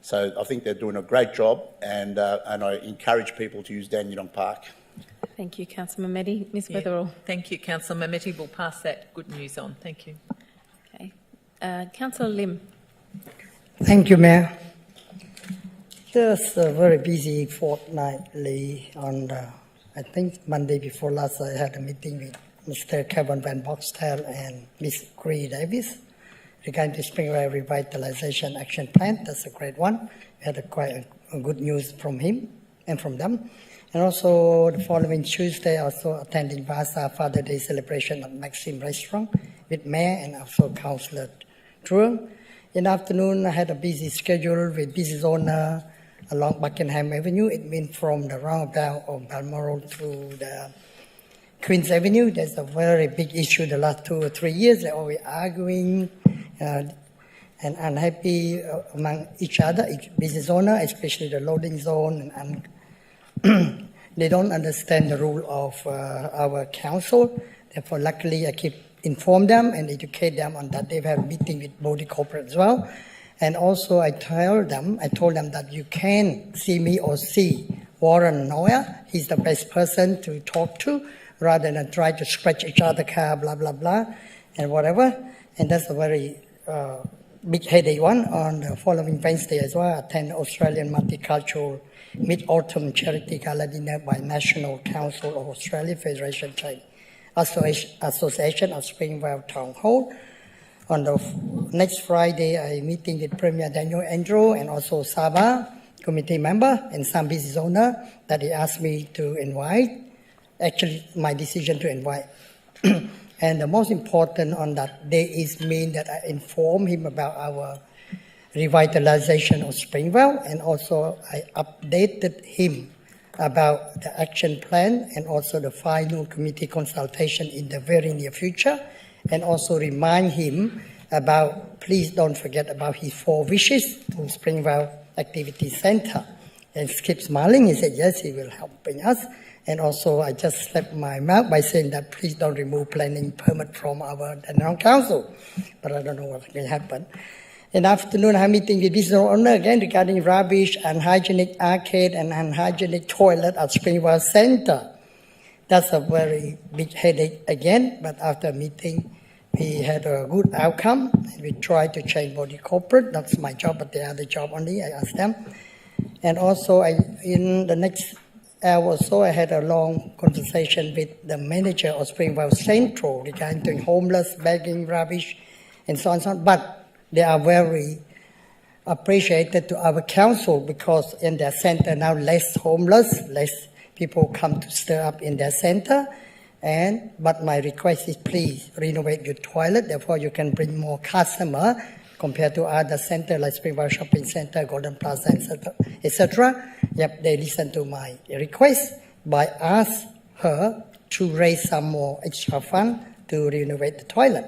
So I think they're doing a great job, and I encourage people to use Dandenong Park.
Thank you, Councillor Mehmeti. Ms Weatherall.
Thank you, Councillor Mehmeti. We'll pass that good news on. Thank you.
Okay. Councillor Lim.
Thank you, Mayor. Just a very busy fortnightly on I think Monday before last, I had a meeting with Mr. Kevin Van Boxtel and Ms. Cree Davis regarding the Springvale Revitalisation Action Plan. That's a great one. We had quite a good news from him and from them. And also the following Tuesday, also attending Vasa Father Day celebration at Maxim Restaurant with Mayor and also Councillor Truong. In the afternoon, I had a busy schedule with business owner along Buckingham Avenue. It means from the roundabout of Balmoral to the Queen's Avenue. There's a very big issue the last 2 or 3 years. They're always arguing and unhappy among each other, each business owner, especially the loading zone. And they don't understand the rule of our council. Therefore, luckily, I keep inform them and educate them on that. They have a meeting with body corporate as well. And also I told them that you can see me or see Warren Noah. He's the best person to talk to rather than try to scratch each other car, blah, blah, blah, and whatever. And that's a very big headache one. On the following Wednesday as well, I attend Australian Multicultural Mid-Autumn Charity Gala Dinner by National Council of Australia Federation Trade Association at Springvale Town Hall. On the next Friday, I'm meeting with Premier Daniel Andrew and also Sabah committee member and some business owner that he asked me to invite. Actually, my decision to invite. And the most important on that day is me that I inform him about our revitalization of Springvale, and also I updated him about the action plan and also the final committee consultation in the very near future, and also remind him about, please don't forget about his 4 wishes to Springvale Activity Centre. And he kept smiling, he said yes, he will helping us. And also I just slapped my mouth by saying that please don't remove planning permit from our Dandenong Council. But I don't know what will happen. In the afternoon, I'm meeting with business owner again regarding rubbish, unhygienic arcade and unhygienic toilet at Springvale Centre. That's a very big headache again, but after meeting, we had a good outcome. We tried to change body corporate. That's my job, but they are the job only, I asked them. And also, in the next hour or so, I had a long conversation with the manager of Springvale Central regarding homeless, bagging rubbish, and so on and so on. But they are very appreciated to our council because in their center now less homeless, less people come to stir up in their center. But my request is please renovate your toilet, therefore you can bring more customer compared to other centers like Springvale Shopping Center, Golden Plaza, etc. Yep, they listen to my request by ask her to raise some more extra fund to renovate the toilet.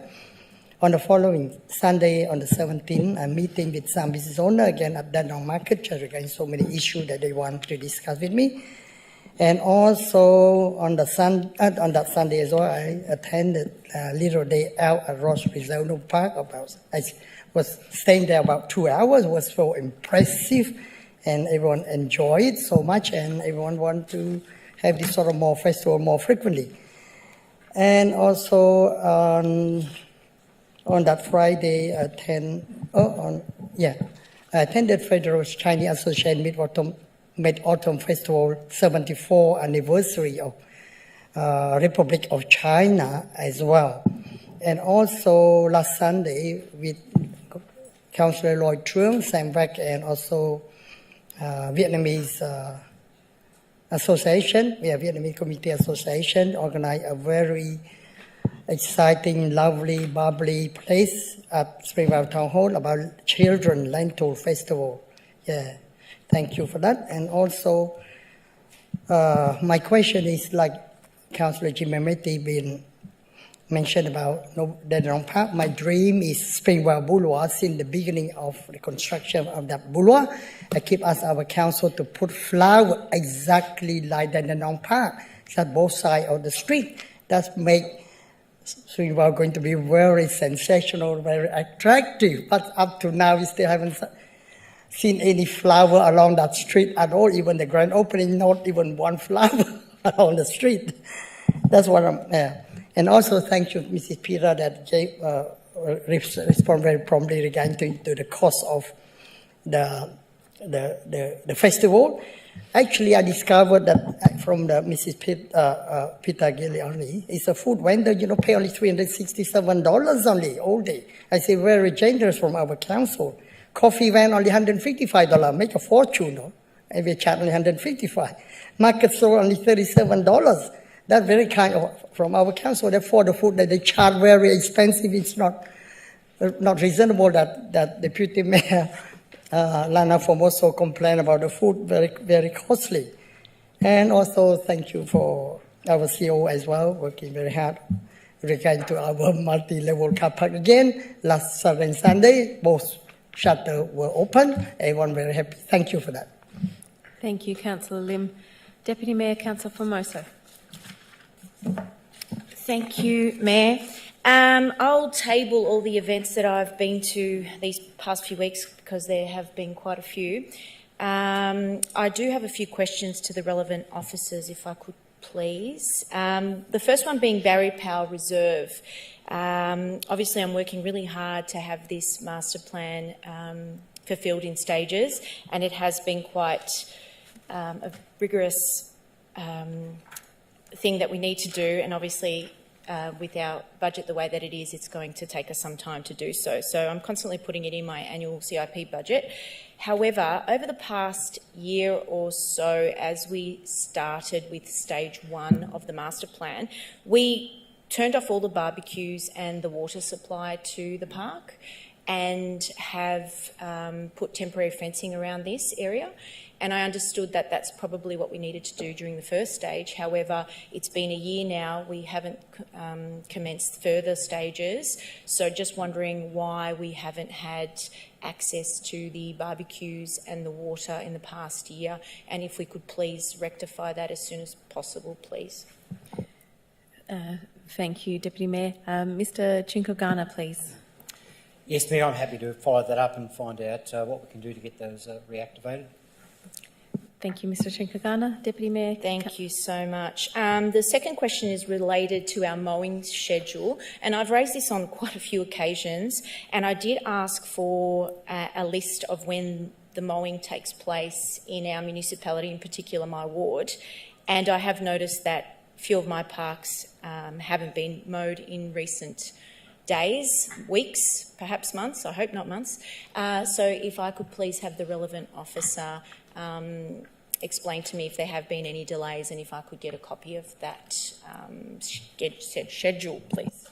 On the following Sunday, on the 17th, I'm meeting with some business owner again at Dandenong Market regarding so many issues that they want to discuss with me. And also on that Sunday as well, I attended a little day out at Ross Regional Park. I was staying there about 2 hours. It was so impressive, and everyone enjoyed it so much, and everyone want to have this sort of more festival more frequently. And also on that Friday, I attended Federal Chinese Association Mid-Autumn Festival 74th anniversary of Republic of China as well. And also last Sunday with Councillor Lloyd Truong, Sam Vec, and also Vietnamese Association, Vietnamese Community Association, organized a very exciting, lovely, bubbly place at Springvale Town Hall about Children Lentil Festival. Yeah. Thank you for that. And also, my question is like Councillor Jim Memeti been mentioned about Dandenong Park. My dream is Springvale Boulevard since the beginning of the construction of that boulevard. I keep asking our council to put flower exactly like Dandenong Park at both sides of the street. That make Springvale going to be very sensational, very attractive. But up to now, we still haven't seen any flower along that street at all. Even the grand opening, not even one flower along the street. That's what I'm. And also, thank you, Mrs. Peter, that gave respond very promptly regarding to the cost of the festival. Actually, I discovered that from the Mrs. Peter Giuliani, it's a food vendor, pay only $367 only all day. I say very generous from our council. Coffee van only $155, make a fortune, no? Every charge only $155. Market store only $37. That's very kind of from our council. Therefore, the food that they charge very expensive. It's not reasonable that Deputy Mayor Lana Formoso complained about the food very, very costly. And also thank you for our CEO as well, working very hard regarding to our multi-level car park. Again, last Saturday and Sunday, both shutters were open. Everyone very happy. Thank you for that.
Thank you, Councillor Lim. Deputy Mayor, Councillor Formoso.
Thank you, Mayor. I'll table all the events that I've been to these past few weeks because there have been quite a few. I do have a few questions to the relevant officers, if I could please. The first one being Barry Powell Reserve. Obviously, I'm working really hard to have this master plan fulfilled in stages, and it has been quite a rigorous thing that we need to do, and obviously with our budget the way that it is, it's going to take us some time to do so. So I'm constantly putting it in my annual CIP budget. However, over the past year or so, as we started with stage 1 of the master plan, we turned off all the barbecues and the water supply to the park and have put temporary fencing around this area. And I understood that that's probably what we needed to do during the first stage. However, it's been a year now. We haven't commenced further stages. So just wondering why we haven't had access to the barbecues and the water in the past year. And if we could please rectify that as soon as possible, please.
Thank you, Deputy Mayor. Mr. Chinkogana, please.
Yes, Mayor, I'm happy to follow that up and find out what we can do to get those reactivated.
Thank you, Mr. Chinkogana. Deputy Mayor.
Thank you so much. The second question is related to our mowing schedule, and I've raised this on quite a few occasions, and I did ask for a list of when the mowing takes place in our municipality, in particular my ward, and I have noticed that a few of my parks haven't been mowed in recent days, weeks, perhaps months. I hope not months. So if I could please have the relevant officer explain to me if there have been any delays and if I could get a copy of that schedule, please.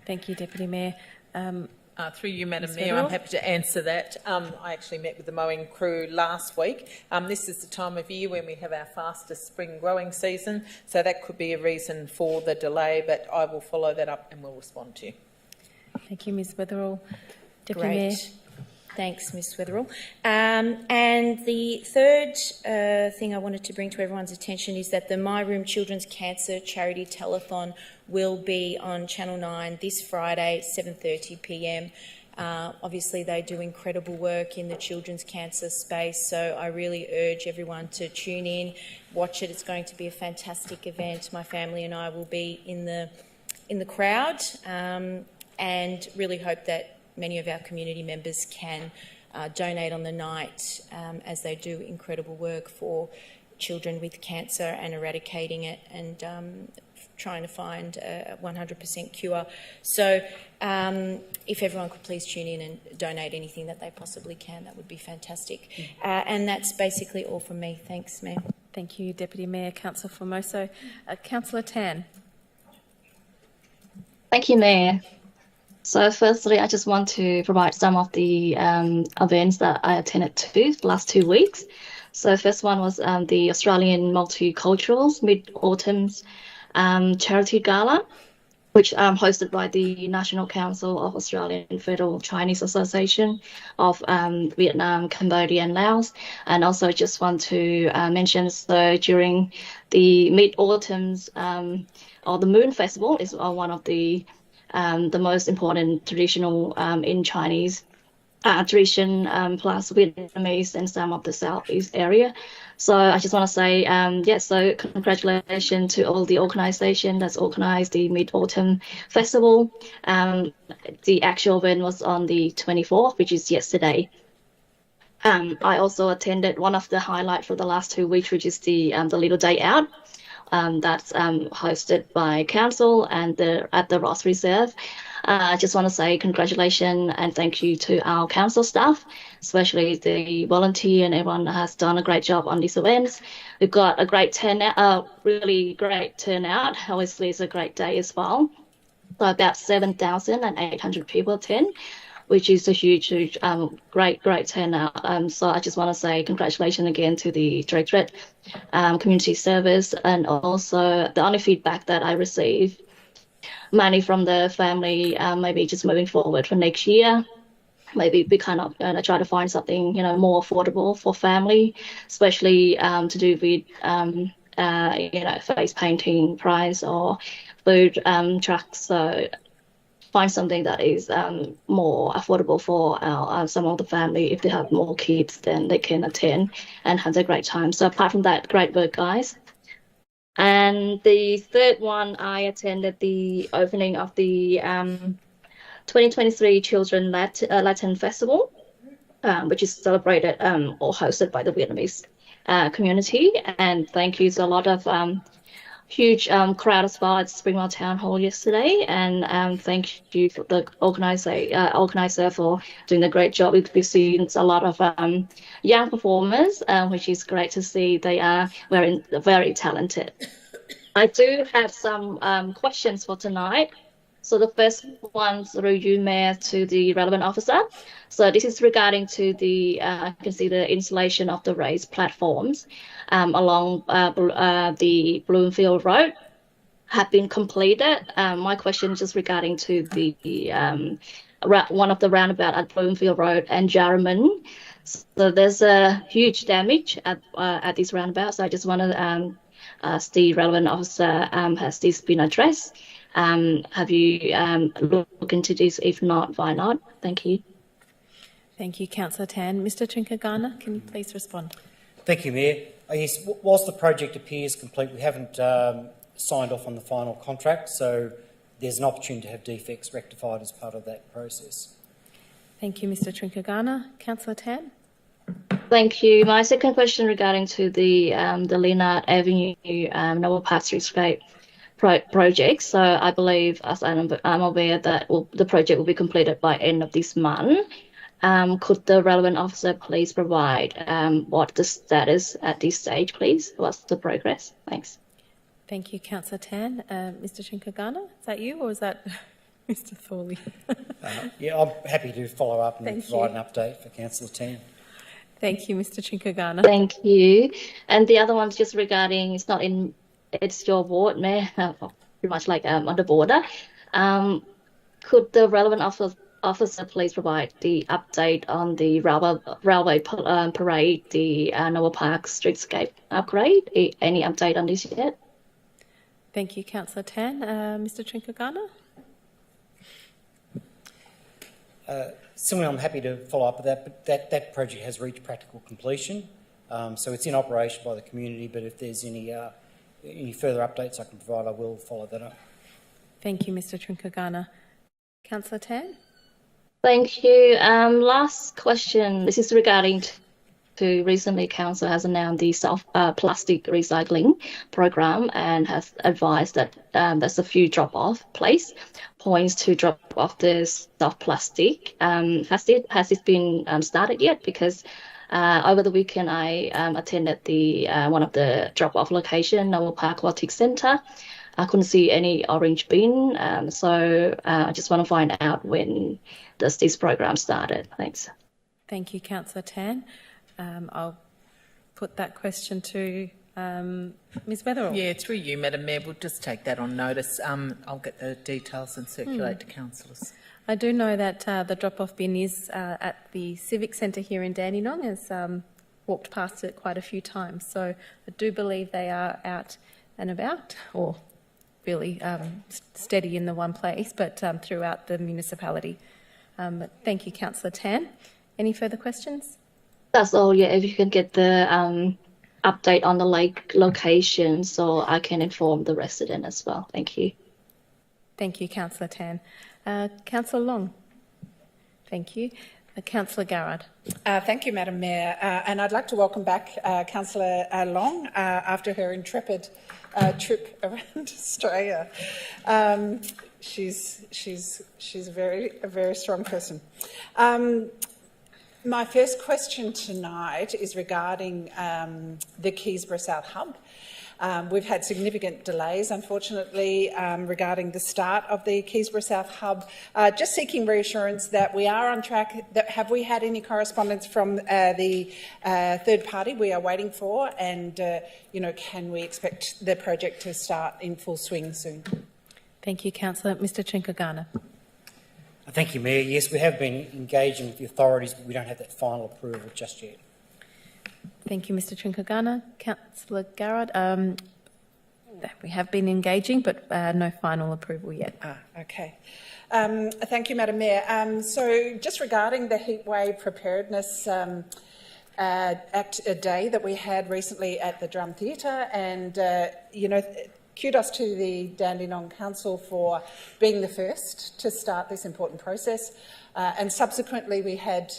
Thank you, Deputy Mayor.
Through you, Madam
Ms.
Mayor, I'm
Weatherall?
happy to answer that. I actually met with the mowing crew last week. This is the time of year when we have our fastest spring growing season, so that could be a reason for the delay, but I will follow that up and will respond to you.
Thank you, Ms. Weatherall. Deputy
Great.
Mayor. Thanks, Ms. Weatherall. And the third thing I wanted to bring to everyone's attention is that the My Room Children's Cancer Charity Telethon will be on Channel 9 this Friday, 7:30 p.m. Obviously, they do incredible work in the children's cancer space, so I really urge everyone to tune in, watch it. It's going to be a fantastic event. My family and I will be in the crowd, and really hope that many of our community members can donate on the night, as they do incredible work for children with cancer and eradicating it and trying to find a 100% cure. So if everyone could please tune in and donate anything that they possibly can, that would be fantastic. And that's basically all from me. Thanks, Mayor. Thank you, Deputy Mayor. Councillor Formoso. Councillor Tan.
Thank you, Mayor. So firstly, I just want to provide some of the events that I attended to the last 2 weeks. So first one was the Australian Multiculturals Mid-Autumn's Charity Gala, which hosted by the National Council of Australian Federal Chinese Association of Vietnam, Cambodia and Laos. And also just want to mention, so during the Mid-Autumn's or the Moon Festival is one of the most important traditional in Chinese tradition, plus Vietnamese and some of the Southeast area. So I just want to say, so congratulations to all the organisation that's organised the Mid-Autumn Festival. The actual event was on the 24th, which is yesterday. I also attended one of the highlights for the last 2 weeks, which is the Little Day Out. That's hosted by council and at the Ross Reserve. I just want to say congratulations and thank you to our council staff, especially the volunteer, and everyone has done a great job on these events. We've got a great turnout, really great turnout. Obviously, it's a great day as well. So about 7,800 people attend, which is a huge, great turnout. So I just want to say congratulations again to the Directorate Community Service, and also the only feedback that I received, mainly from the family, maybe just moving forward for next year, maybe we kind of try to find something more affordable for family, especially to do with face painting price or food trucks. So find something that is more affordable for some of the family. If they have more kids, then they can attend and have a great time. So apart from that, great work, guys. And the third one, I attended the opening of the 2023 Children Latin Festival, which is celebrated or hosted by the Vietnamese community. And thank you to a lot of huge crowd as well at Springwell Town Hall yesterday, and thank you for the organizer for doing a great job. We've seen a lot of young performers, which is great to see. They are very talented. I do have some questions for tonight. So the first one through you, Mayor, to the relevant officer. So this is regarding to the, I can see the installation of the raised platforms along the Bloomfield Road have been completed. My question is just regarding to the one of the roundabout at Bloomfield Road and Jarraman. So there's a huge damage at this roundabout. So I just want to ask the relevant officer, has this been addressed? Have you looked into this? If not, why not? Thank you.
Thank you, Councillor Tan. Mr Trincogarna, can you please respond?
Thank you, Mayor. Yes, whilst the project appears complete, we haven't signed off on the final contract, so there's an opportunity to have defects rectified as part of that process.
Thank you, Mr Trincogarna. Councillor Tan?
Thank you. My second question regarding to the Leonard Avenue, Noble Park Streetscape project. So I believe, as I'm aware, that the project will be completed by end of this month. Could the relevant officer please provide what the status at this stage, please? What's the progress? Thanks.
Thank you, Councillor Tan. Mr Chinkagana, is that you or is that Mr Thorley?
Yeah, I'm happy to follow up and
Thank
provide
you.
an update for Councillor Tan.
Thank you, Mr Chinkagana.
Thank you. And the other one's just regarding, it's your ward, Mayor, pretty much like on the border. Could the relevant officer please provide the update on the railway parade, the Noah Park streetscape upgrade? Any update on this yet?
Thank you, Councillor Tan. Mr Chinkagana?
Similarly, I'm happy to follow up with that, but that project has reached practical completion. So it's in operation by the community, but if there's any further updates I can provide, I will follow that up.
Thank you, Mr Chinkagana. Councillor Tan?
Thank you. Last question. This is regarding to recently Council has announced the plastic recycling program and has advised that there's a few drop-off points to drop off the soft plastic. Has it been started yet? Because over the weekend I attended the one of the drop-off location, Noah Park Aquatic Centre. I couldn't see any orange bin, so I just want to find out when does this program started. Thanks.
Thank you, Councillor Tan. I'll put that question to Ms Weatherall.
Yeah, through you, Madam Mayor. We'll just take that on notice. I'll get the details and circulate to councillors.
I do know that the drop-off bin is at the Civic Centre here in Dandenong. Has walked past it quite a few times, so I do believe they are out and about, or really steady in the one place, but throughout the municipality. But thank you, Councillor Tan. Any further questions?
That's all, yeah. If you can get the update on the lake location so I can inform the resident as well. Thank you.
Thank you, Councillor Tan. Councillor Long. Thank you. Councillor Garrard.
Thank you, Madam Mayor. And I'd like to welcome back Councillor Long after her intrepid trip around Australia. She's a very strong person. My first question tonight is regarding the Keysborough South Hub. We've had significant delays, unfortunately, regarding the start of the Keysborough South Hub. Just seeking reassurance that we are on track. Have we had any correspondence from the third party we are waiting for? And, can we expect the project to start in full swing soon?
Thank you, Councillor. Mr Chinkagana.
Thank you, Mayor. Yes, we have been engaging with the authorities, but we don't have that final approval just yet.
Thank you, Mr Chinkagana. Councillor Garrard. We have been engaging, but no final approval yet.
Okay. Thank you, Madam Mayor. So just regarding the heatwave preparedness Act Day that we had recently at the Drum Theatre, and, kudos to the Dandenong Council for being the first to start this important process. And subsequently, we had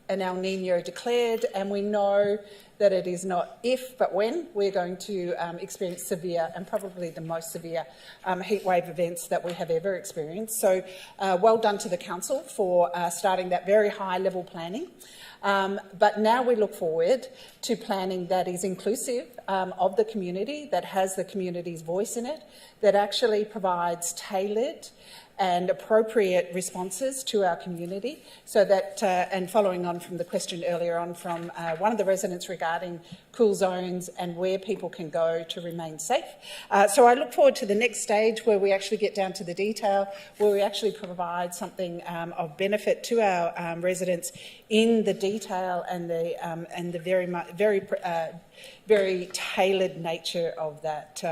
an El Niño declared, and we know that it is not if, but when we're going to experience severe, and probably the most severe, heatwave events that we have ever experienced. So well done to the Council for starting that very high-level planning. But now we look forward to planning that is inclusive of the community, that has the community's voice in it, that actually provides tailored and appropriate responses to our community, so that, and following on from the question earlier on from one of the residents regarding cool zones and where people can go to remain safe. So I look forward to the next stage where we actually get down to the detail, where we actually provide something of benefit to our residents in the detail and the very tailored nature of that,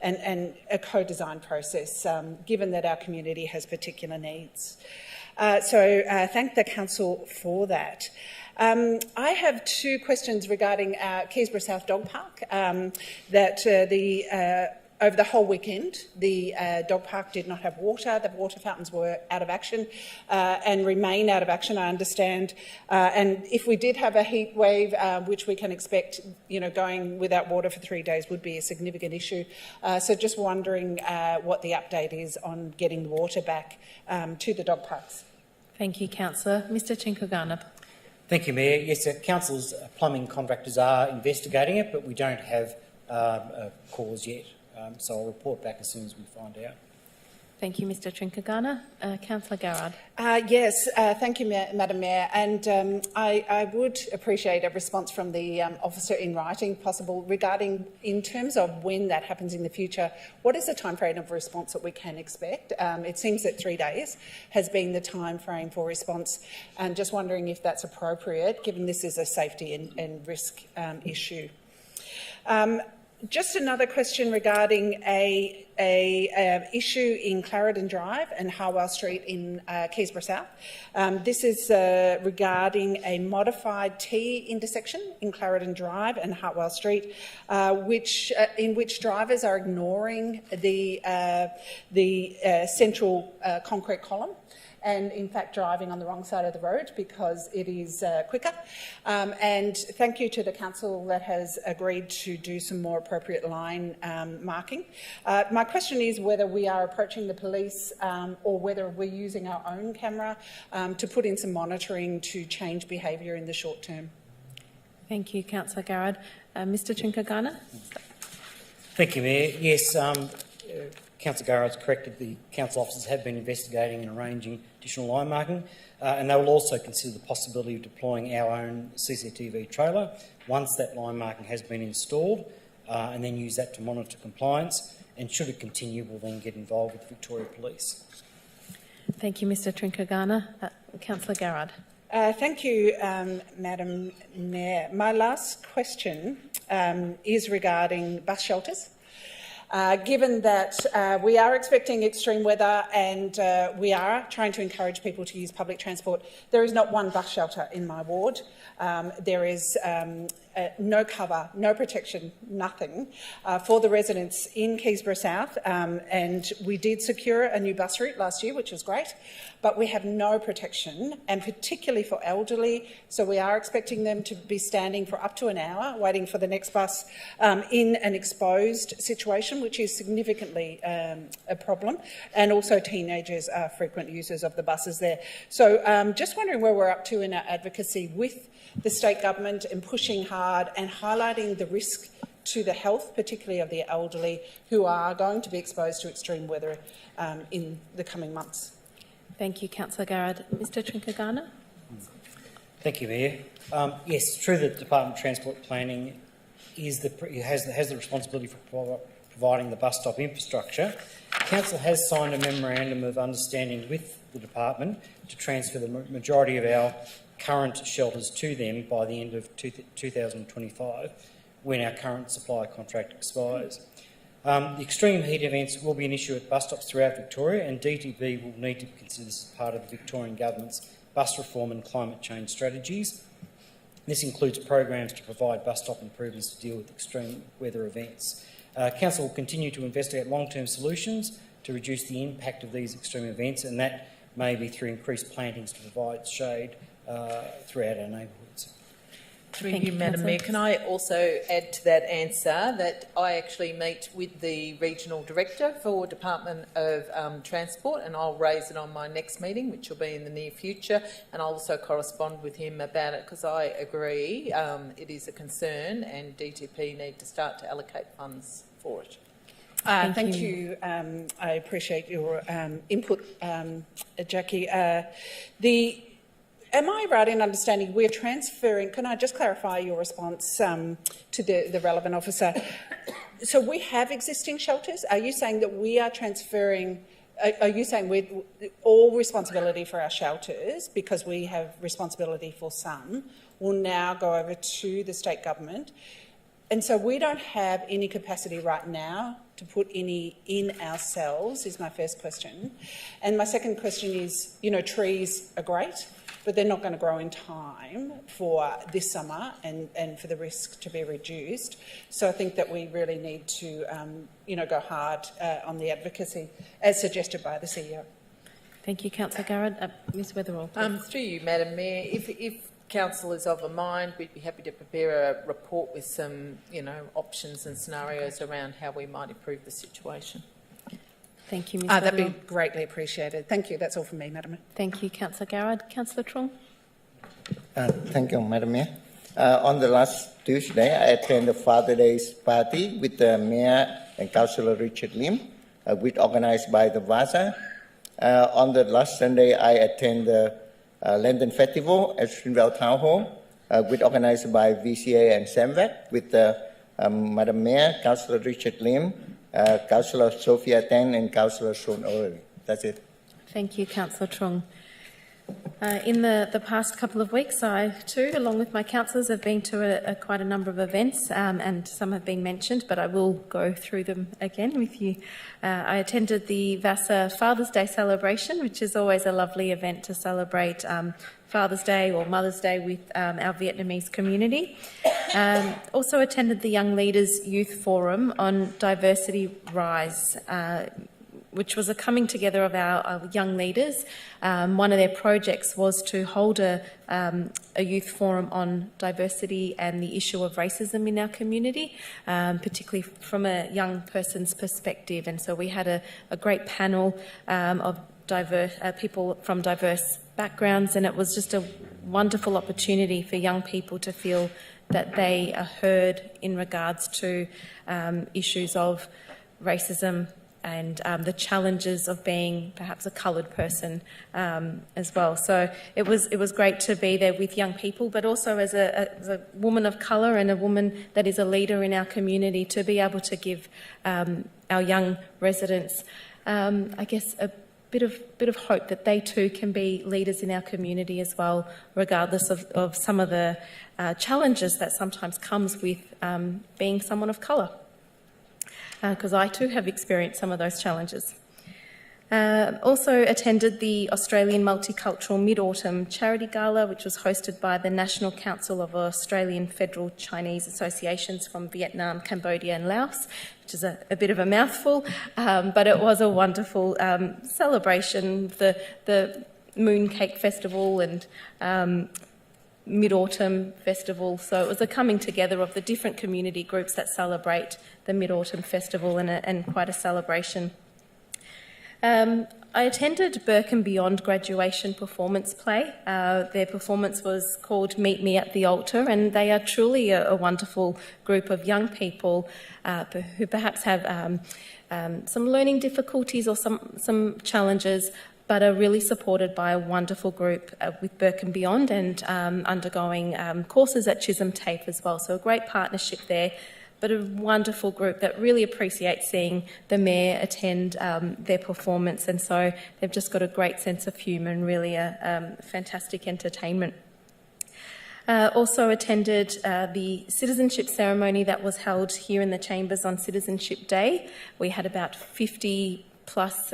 and a co-design process, given that our community has particular needs. So thank the Council for that. I have two questions regarding Keysborough South Dog Park that the over the whole weekend, the dog park did not have water. The water fountains were out of action and remain out of action, I understand. And if we did have a heat wave, which we can expect, going without water for 3 days would be a significant issue. So just wondering what the update is on getting the water back to the dog parks.
Thank you, Councillor. Mr Chinkhagana.
Thank you, Mayor. Yes, council's plumbing contractors are investigating it, but we don't have a cause yet. So I'll report back as soon as we find out.
Thank you, Mr Chinkhagana. Councillor Garrard.
Yes, thank you, Madam Mayor. And I would appreciate a response from the officer in writing, possible, regarding, in terms of when that happens in the future, what is the timeframe of response that we can expect? It seems that 3 days has been the timeframe for response, and just wondering if that's appropriate, given this is a safety and risk issue. Just another question regarding a issue in Clarendon Drive and Harwell Street in Keysborough South. This is regarding a modified T intersection in Clarendon Drive and Hartwell Street, in which drivers are ignoring the central concrete column, and in fact driving on the wrong side of the road because it is quicker. And thank you to the council that has agreed to do some more appropriate line marking. My question is whether we are approaching the police or whether we're using our own camera to put in some monitoring to change behaviour in the short term.
Thank you, Councillor Garrard. Mr Chinkhagana.
Thank you, Mayor. Yes, Councillor Garrett's correct. The council officers have been investigating and arranging additional line marking, and they will also consider the possibility of deploying our own CCTV trailer once that line marking has been installed, and then use that to monitor compliance. And should it continue, we'll then get involved with the Victoria Police.
Thank you, Mr Chinkhagana. Councillor Garrard.
Thank you, Madam Mayor. My last question is regarding bus shelters. Given that we are expecting extreme weather and we are trying to encourage people to use public transport, there is not one bus shelter in my ward. There is no cover, no protection, nothing for the residents in Keysborough South. And we did secure a new bus route last year, which was great, but we have no protection, and particularly for elderly. So we are expecting them to be standing for up to an hour waiting for the next bus in an exposed situation, which is significantly a problem. And also teenagers are frequent users of the buses there. So just wondering where we're up to in our advocacy with the state government and pushing hard and highlighting the risk to the health, particularly of the elderly, who are going to be exposed to extreme weather in the coming months.
Thank you, Councillor Garrard. Mr Chinkhagana.
Thank you, Mayor. Yes, it's true that the Department of Transport Planning has the responsibility for providing the bus stop infrastructure. Council has signed a memorandum of understanding with the department to transfer the majority of our current shelters to them by the end of 2025, when our current supply contract expires. The extreme heat events will be an issue at bus stops throughout Victoria, and DTP will need to consider this as part of the Victorian Government's bus reform and climate change strategies. This includes programs to provide bus stop improvements to deal with extreme weather events. Council will continue to investigate long-term solutions to reduce the impact of these extreme events, and that may be through increased plantings to provide shade throughout our neighbourhoods.
Through you, Madam Mayor, can I also add to that answer that I actually meet with the Regional Director for Department of Transport, and I'll raise it on my next meeting, which will be in the near future, and I'll also correspond with him about it because I agree it is a concern and DTP need to start to allocate funds for it.
Thank you. I appreciate your input, Jackie. Am I right in understanding we're transferring, can I just clarify your response to the relevant officer? So we have existing shelters. Are you saying that we are transferring, are you saying we're all responsibility for our shelters, because we have responsibility for some, will now go over to the state government? And so we don't have any capacity right now to put any in ourselves, is my first question. And my second question is, trees are great. but they're not going to grow in time for this summer and for the risk to be reduced. So I think that we really need to, go hard on the advocacy as suggested by the CEO.
Thank you, Councillor Garrett. Ms Weatherall.
Through you, Madam Mayor, if Council is of a mind, we'd be happy to prepare a report with some, options and scenarios around how we might improve the situation.
Thank you, Ms
That'd be
Weatherall.
greatly appreciated. Thank you. That's all from me, Madam Mayor.
Thank you, Councillor Garrett. Councillor Trong.
Thank you, Madam Mayor. On the last Tuesday, I attended the Father Day's party with the Mayor and Councillor Richard Lim, which organised by the VASA. On the last Sunday, I attended the London Festival at Springvale Town Hall, which organised by VCA and SAMVAC with Madam Mayor, Councillor Richard Lim, Councillor Sophia Tan and Councillor Sean O'Reilly. That's it.
Thank you, Councillor Trong. In the past couple of weeks, I too, along with my councillors, have been to quite a number of events, and some have been mentioned, but I will go through them again with you. I attended the VASA Father's Day celebration, which is always a lovely event to celebrate Father's Day or Mother's Day with our Vietnamese community. Also attended the Young Leaders Youth Forum on Diversity Rise, which was a coming together of our young leaders. One of their projects was to hold a youth forum on diversity and the issue of racism in our community, particularly from a young person's perspective. And so we had a great panel of diverse people from diverse backgrounds, and it was just a wonderful opportunity for young people to feel that they are heard in regards to issues of racism and the challenges of being perhaps a coloured person as well. So it was great to be there with young people, but also as a woman of colour and a woman that is a leader in our community, to be able to give our young residents, I guess, a bit of hope that they too can be leaders in our community as well, regardless of some of the challenges that sometimes comes with being someone of colour. Because I too have experienced some of those challenges. Also attended the Australian Multicultural Mid-Autumn Charity Gala, which was hosted by the National Council of Australian Federal Chinese Associations from Vietnam, Cambodia and Laos, which is a bit of a mouthful, but it was a wonderful celebration, the Mooncake Festival and Mid-Autumn Festival. So it was a coming together of the different community groups that celebrate the Mid-Autumn Festival, and quite a celebration. I attended Burke and Beyond graduation performance play. Their performance was called Meet Me at the Altar, and they are truly a wonderful group of young people who perhaps have some learning difficulties or some challenges, but are really supported by a wonderful group with Burke and Beyond, and undergoing courses at Chisholm TAFE as well. So a great partnership there, but a wonderful group that really appreciates seeing the Mayor attend their performance, and so they've just got a great sense of humour and really a fantastic entertainment. Also attended the citizenship ceremony that was held here in the Chambers on Citizenship Day. We had about 50 plus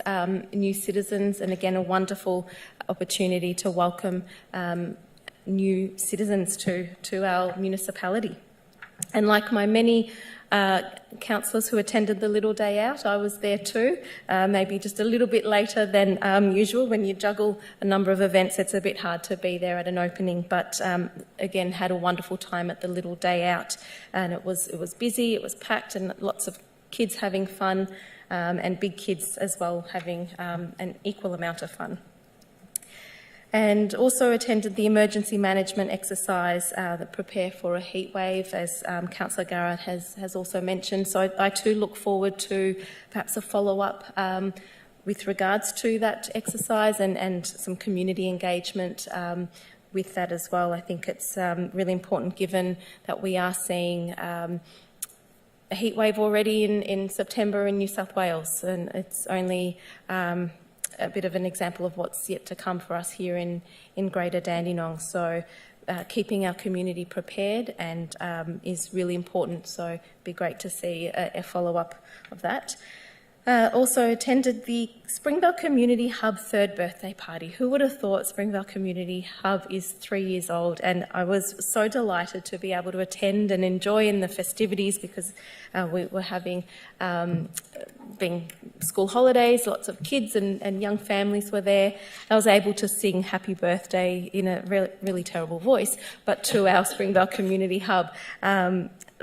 new citizens, and again a wonderful opportunity to welcome new citizens to our municipality. And like my many councillors who attended the Little Day Out, I was there too, maybe just a little bit later than usual. When you juggle a number of events, it's a bit hard to be there at an opening, but again had a wonderful time at the Little Day Out, and it was busy, it was packed, and lots of kids having fun, and big kids as well having an equal amount of fun. And also attended the emergency management exercise that prepare for a heat wave, as Councillor Garrett has also mentioned. So I too look forward to perhaps a follow-up with regards to that exercise, and some community engagement with that as well. I think it's really important, given that we are seeing a heat wave already in September in New South Wales, and it's only a bit of an example of what's yet to come for us here in Greater Dandenong. So keeping our community prepared and is really important, so it'd be great to see a follow-up of that. also attended the Springvale Community Hub third birthday party. Who would have thought Springvale Community Hub is 3 years old? And I was so delighted to be able to attend and enjoy in the festivities because we were having being school holidays, lots of kids and young families were there. I was able to sing happy birthday in a really terrible voice, but to our Springvale Community Hub.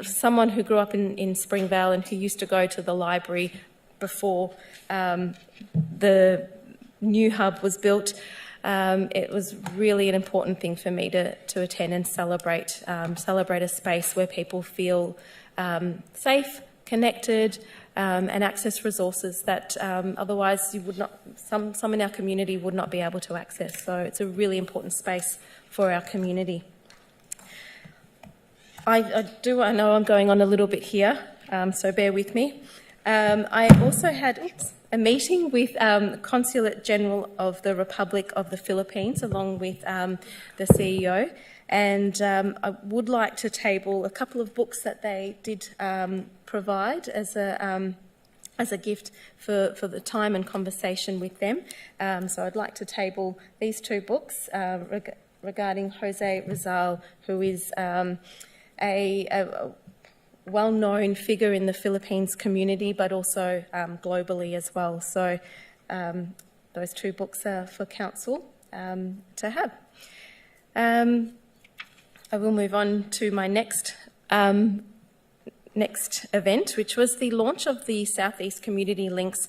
Someone who grew up in Springvale and who used to go to the library before the new hub was built, it was really an important thing for me to attend and celebrate a space where people feel safe, connected, and access resources that otherwise you would not, some in our community would not be able to access. So it's a really important space for our community. I know I'm going on a little bit here, so bear with me. I also had a meeting with Consulate General of the Republic of the Philippines along with the CEO, and I would like to table a couple of books that they did provide as a gift for the time and conversation with them. So I'd like to table these two books regarding Jose Rizal, who is a well-known figure in the Philippines community, but also globally as well. So those two books are for council to have. I will move on to my next event, which was the launch of the South East Community Links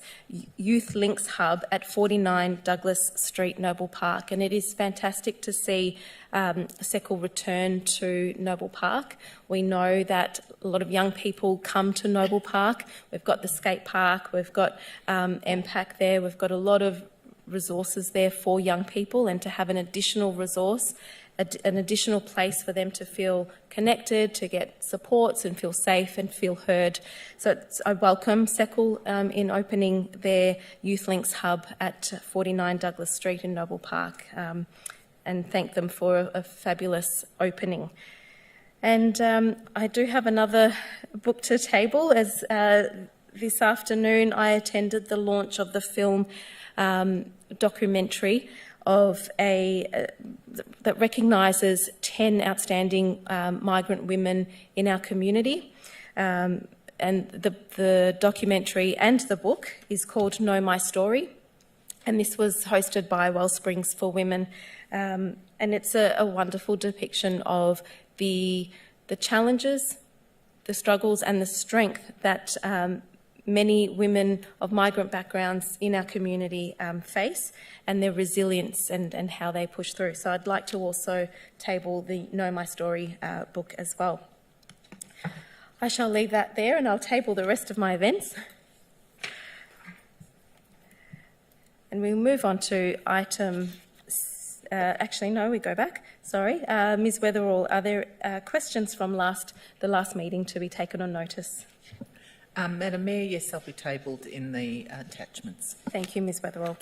Youth Links Hub at 49 Douglas Street, Noble Park. And it is fantastic to see Seckel return to Noble Park. We know that a lot of young people come to Noble Park. We've got the skate park, we've got MPAC there, we've got a lot of resources there for young people, and to have an additional resource, an additional place for them to feel connected, to get supports and feel safe and feel heard. So I welcome Seckel in opening their Youth Links Hub at 49 Douglas Street in Noble Park, and thank them for a fabulous opening. And I do have another book to table, as this afternoon I attended the launch of the film documentary of that recognises 10 outstanding migrant women in our community. And the documentary and the book is called Know My Story. And this was hosted by Wellsprings for Women. And it's a wonderful depiction of the challenges, the struggles and the strength that many women of migrant backgrounds in our community face, and their resilience and how they push through. So I'd like to also table the Know My Story book as well. I shall leave that there, and I'll table the rest of my events. And we'll move on to item... actually, no, we go back. Sorry. Ms Weatherall, are there questions from the last meeting to be taken on notice?
Madam Mayor, yes, they'll be tabled in the attachments.
Thank you, Ms Weatherall.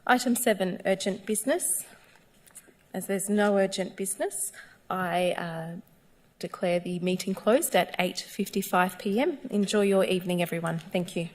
Item 7, urgent business. As there's no urgent business, I declare the meeting closed at 8:55 p.m. Enjoy your evening, everyone. Thank you.